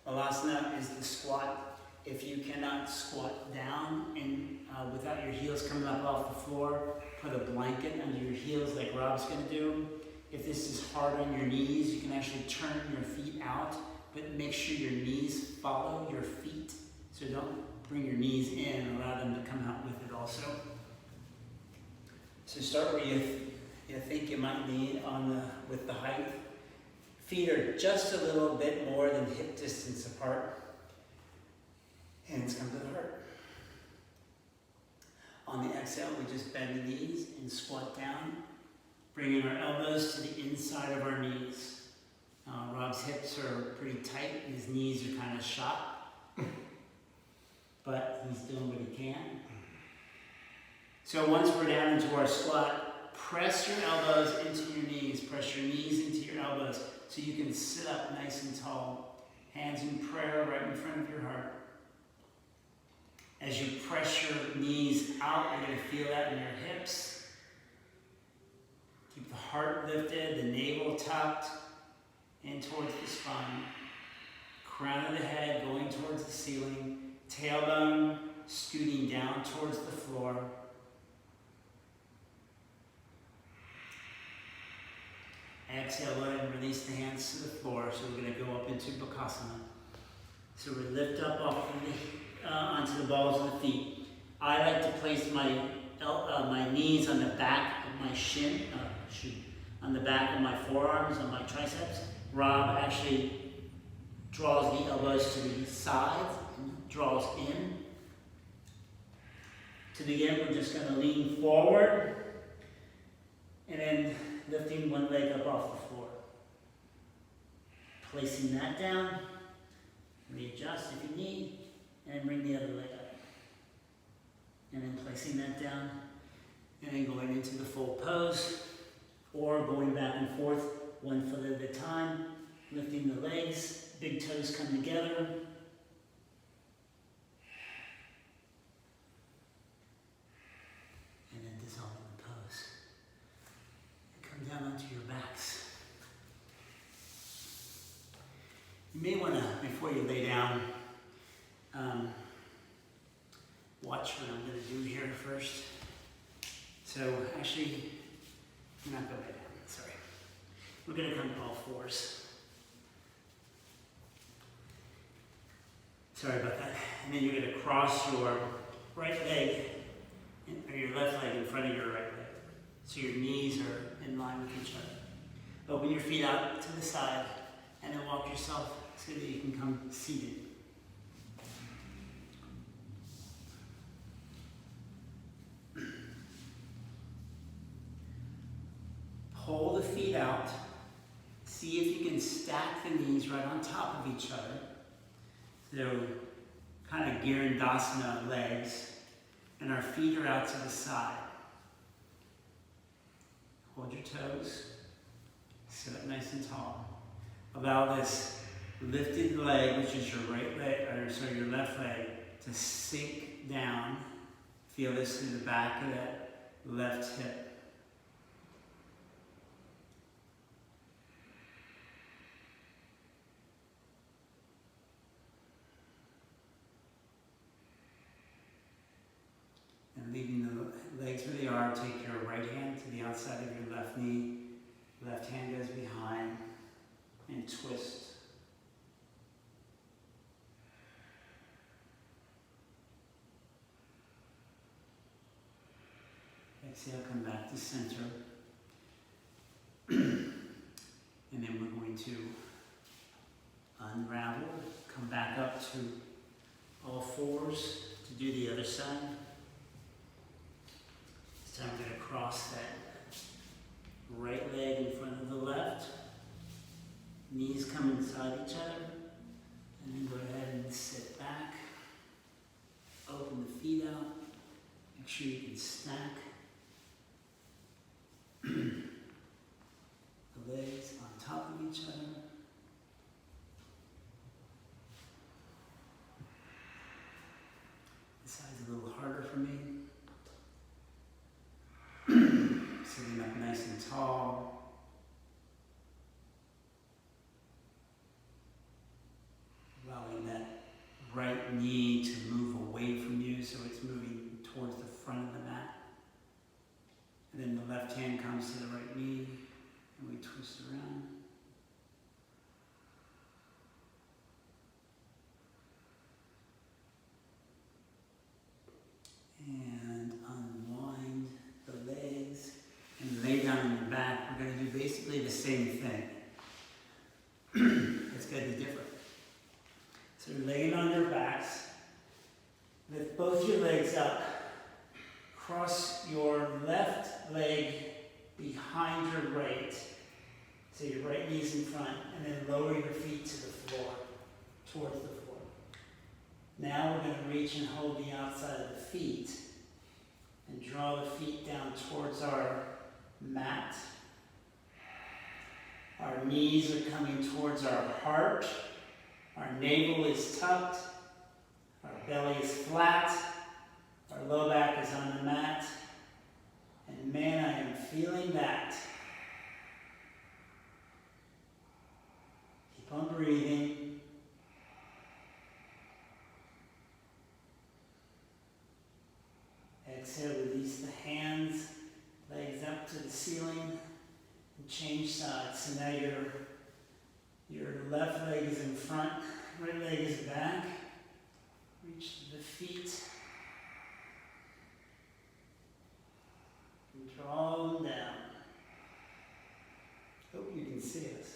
Malasana is the squat. If you cannot squat down and without your heels coming up off the floor, put a blanket under your heels like Rob's going to do. If this is hard on your knees, you can actually turn your feet out, but make sure your knees follow your feet. So don't bring your knees in, allow them to come out with it also. So start where you think you might need with the height. Feet are just a little bit more than hip distance apart. Hands come to the heart. On the exhale, we just bend the knees and squat down, bringing our elbows to the inside of our knees. Rob's hips are pretty tight, and his knees are kind of shot, but he's doing what he can. So once we're down into our squat, press your elbows into your knees. Press your knees into your elbows so you can sit up nice and tall. Hands in prayer right in front of your heart. As you press your knees out, you're going to feel that in your hips. Keep the heart lifted, the navel tucked in towards the spine. Crown of the head going towards the ceiling. Tailbone scooting down towards the floor. exhale, go ahead and release the hands to the floor. So we're going to go up into Bakasana. So we lift up off of onto the balls of the feet. I like to place my knees on the back of my on the back of my forearms, on my triceps. Rob actually draws the elbows to the sides and draws in. To begin, we're just going to lean forward and then lifting one leg up off the floor. Placing that down, readjust if you need, and then bring the other leg up. And then placing that down, and then going into the full pose, or going back and forth, one foot at a time, lifting the legs, big toes come together. And then dissolving the pose. And come down onto your backs. You may want to, before you lay down, watch what I'm going to do here first. So actually, I'm not going to lay down, sorry. We're going to come to all fours. Sorry about that. And then you're going to cross your right leg, or your left leg in front of your right leg. So your knees are in line with each other. Open your feet out to the side, and then walk yourself so that you can come seated. Pull the feet out. See if you can stack the knees right on top of each other. So kind of Girindasana legs. And our feet are out to the side. Hold your toes. Sit up nice and tall. Allow this lifted leg, which is your right leg, or sorry, your left leg, to sink down. Feel this through the back of that left hip. And leaving the legs where they are, take your right hand to the outside of your left knee. Left hand goes behind and twist. Exhale, come back to center. And then we're going to unravel, come back up to all fours to do the other side. This time we're going to cross that right leg in front of the left. Knees come inside each other. And then go ahead and sit back. Open the feet out. Make sure you can stack the legs on top of each other. This side's a little harder for me. Sitting up nice and tall. Allowing that right knee to move away from you so it's moving towards the front of the mat. And then the left hand comes to the right knee and we twist around. And unwind the legs and lay down on your back. We're going to do basically the same thing. It's going to be different. So you're laying on your backs. Lift both your legs up. Cross your left leg behind your right. So your right knee's in front. And then lower your feet to the floor, towards the floor. Now we're going to reach and hold the outside of the feet. And draw the feet down towards our mat. Our knees are coming towards our heart. Our navel is tucked. Our belly is flat. Our low back is on the mat. And man, I am feeling that. Keep on breathing. Exhale, release the hands, legs up to the ceiling. And change sides. So now your left leg is in front, right leg is back. Reach to the feet. And draw them down. Hope you can see us.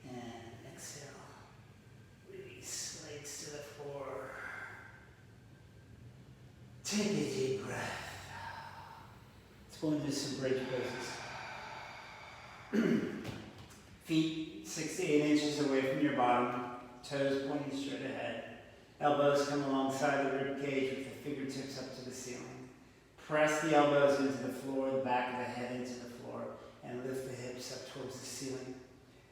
And exhale. Release legs to the floor. Take a deep breath. Let's go into some bridge poses. Feet 6 to 8 inches away from your bottom. Toes pointing straight ahead. Elbows come alongside the rib cage with the fingertips up to the ceiling. Press the elbows into the floor, the back of the head into the floor, and lift the hips up towards the ceiling.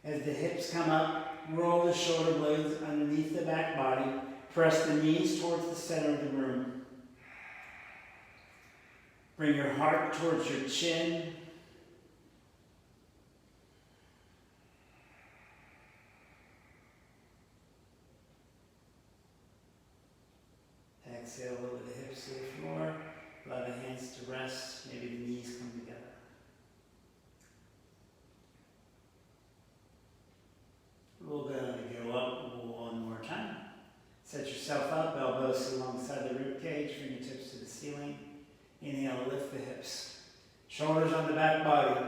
As the hips come up, roll the shoulder blades underneath the back body. Press the knees towards the center of the room. Bring your heart towards your chin. Exhale, lower the hips to the floor. Allow the hands to rest. Maybe the knees come together. We're going to go up one more time. Set yourself up, elbows alongside the rib cage, fingertips to the ceiling. Inhale, lift the hips. Shoulders on the back body.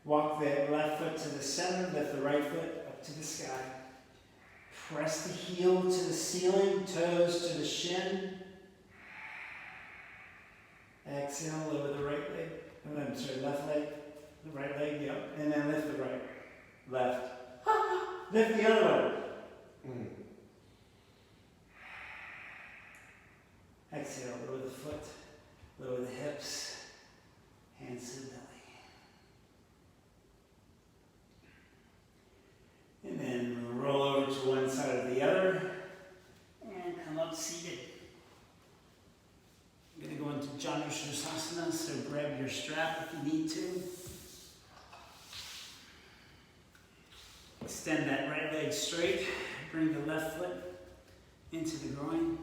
Walk the left foot to the center, lift the right foot up to the sky. Press the heel to the ceiling, toes to the shin. Exhale, lower the right leg. Left leg, the right leg, yep. And then lift the right, left. Lift the other one. Exhale, lower the foot, lower the hips, hands to the belly. And then we'll roll over to one side or the other and come up seated. I'm going to go into Janushirasana, so grab your strap if you need to. Extend that right leg straight. Bring the left foot into the groin.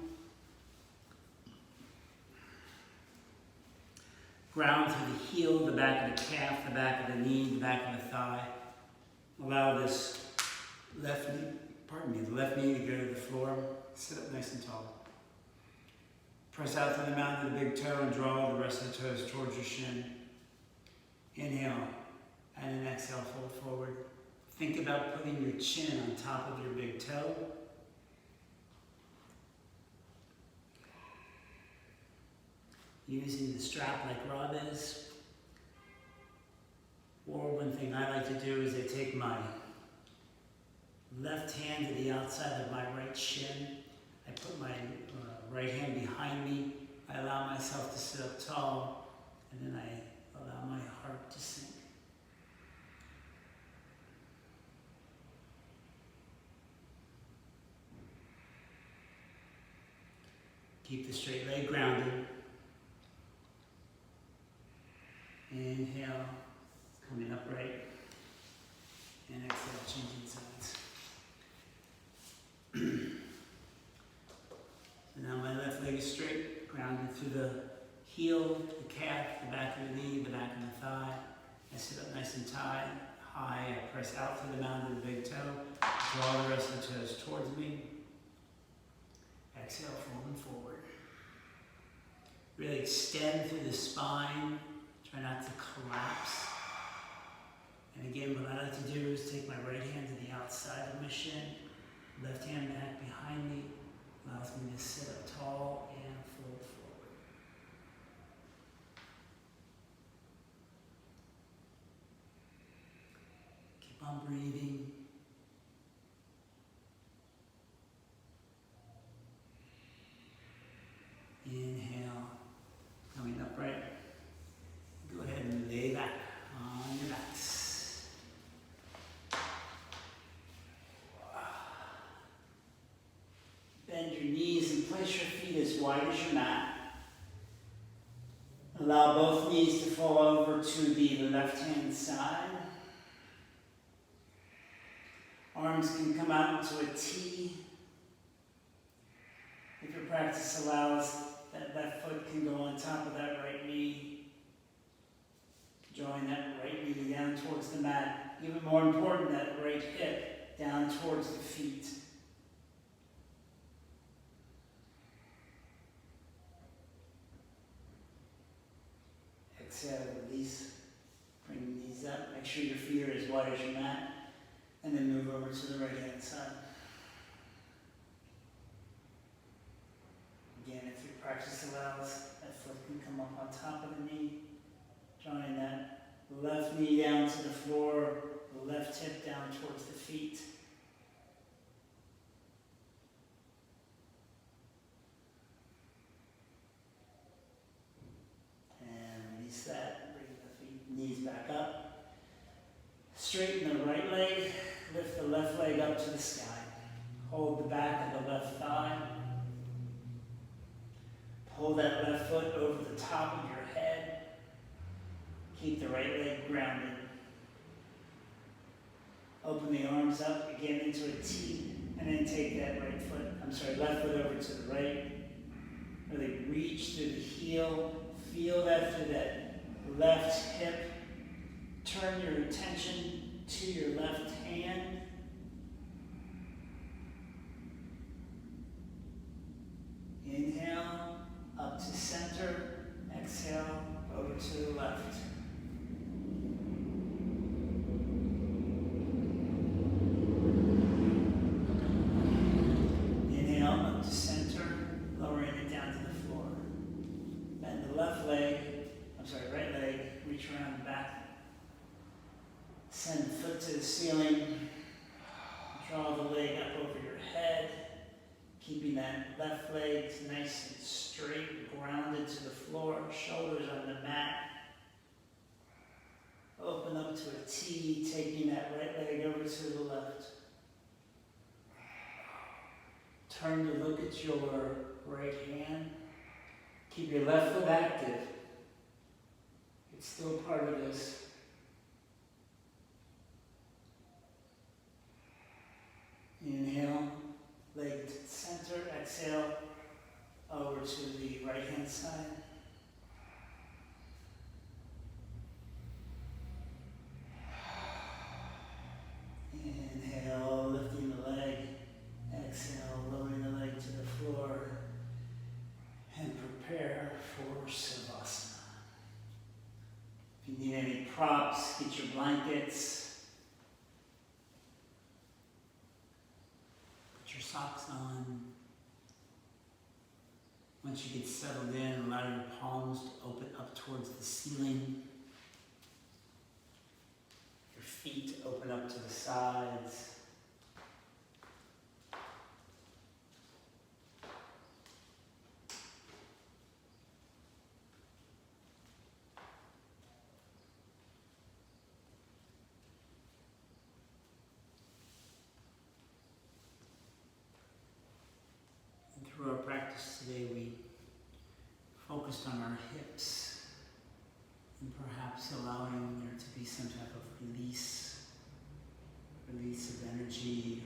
Ground through the heel, the back of the calf, the back of the knee, the back of the thigh. Allow this the left knee to go to the floor. Sit up nice and tall. Press out to the mound of the big toe and draw the rest of the toes towards your shin. Inhale, and then exhale, fold forward. Think about putting your chin on top of your big toe. Using the strap like Rob is. Or one thing I like to do is I take my left hand to the outside of my right shin. I put my right hand behind me. I allow myself to sit up tall, and then I allow my heart to sink. Keep the straight leg grounded. Inhale, coming upright, and exhale, changing sides. So now my left leg is straight, grounded through the heel, the calf, the back of the knee, the back of the thigh. I sit up nice and high. I press out through the mound of the big toe. Draw the rest of the toes towards me. Exhale, folding forward. Really extend through the spine. Try not to collapse. And again, what I like to do is take my right hand to the outside of my shin, left hand back behind me, allows me to sit up tall and fold forward. Keep on breathing. Inhale, coming upright. Go ahead and lay back on your backs. Bend your knees and place your feet as wide as your mat. Allow both knees to fall over to the left-hand side. Arms can come out into a T. If your practice allows, that left foot can go on top of that right knee. Drawing that right knee down towards the mat. Even more important, that right hip down towards the feet. Exhale, release. Bring the knees up. Make sure your feet are as wide as your mat. And then move over to the right hand side. Again, if your practice allows, that foot can come up on top of the knee. Drawing that left knee down to the floor, the left hip down towards the feet. And release that. Bring the knees back up. Straighten the right leg. Lift the left leg up to the sky. Hold the back of the left thigh. Pull that left foot over the top of your head. Keep the right leg grounded. Open the arms up again into a T, and then take that left foot over to the right. Really reach through the heel. Feel that through that left hip. Turn your attention to your left hand. Inhale, up to center. Exhale, over to the left. Inhale, up to center, lowering it down to the floor. Bend the right leg, reach around the back. Send the foot to the ceiling. Draw the leg up over your head. Keeping that left leg nice and straight, grounded to the floor, shoulders on the mat. Open up to a T, taking that right leg over to the left. Turn to look at your right hand. Keep your left foot active. It's still part of this. Inhale, leg to the center. Exhale, over to the right hand side. Inhale, lifting the leg. Exhale, lowering the leg to the floor. And prepare for Savasana. If you need any props, get your blankets. Put your socks on. Once you get settled in, allow your palms to open up towards the ceiling. Your feet open up to the sides. And through our practice today, we focused on our hips and perhaps allowing there to be some type of release of energy,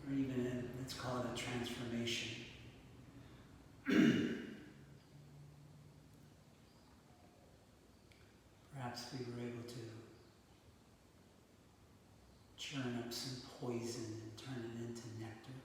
or even, let's call it a transformation. Perhaps we were able to churn up some poison and turn it into nectar.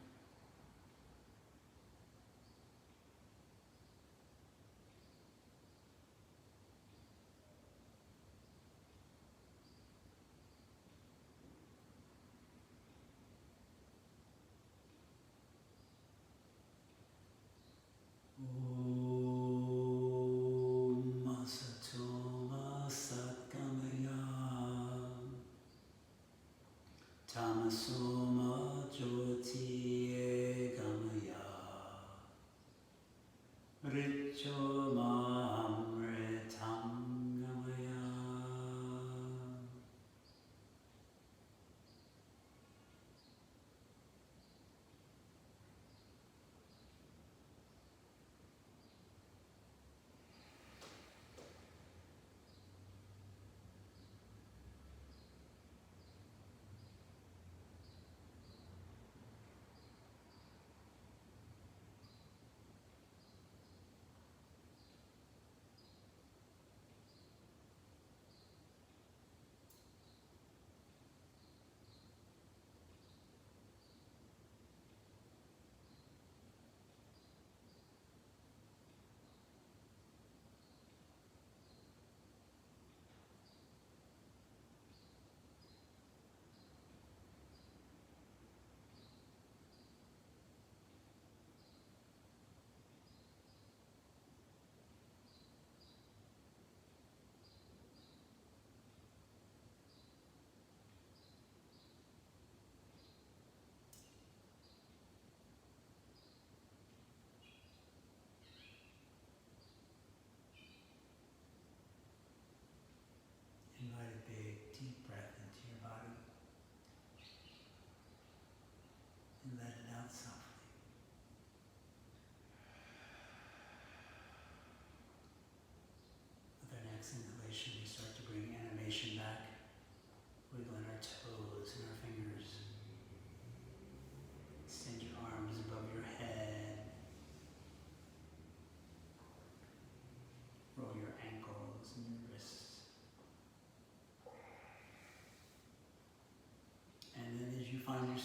Tamasoma Jyoti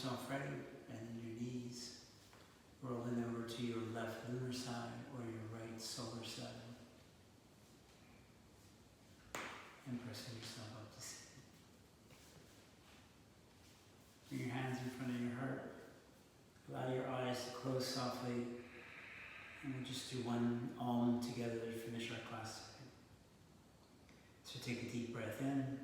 yourself ready, bending your knees, rolling over to your left lunar side or your right solar side, and pressing yourself up to seated. Bring your hands in front of your heart. Allow your eyes to close softly, and we'll just do one Om together to finish our class today. So take a deep breath in.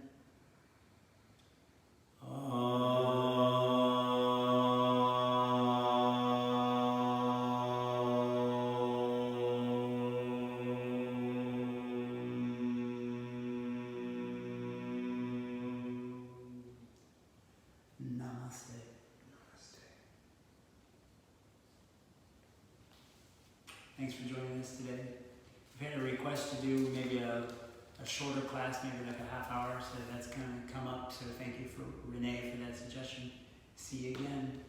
Namaste. Thanks for joining us today. If you had a request to do maybe a shorter class, maybe like a half hour, so that's going to come up. So thank you for Renee for that suggestion. See you again.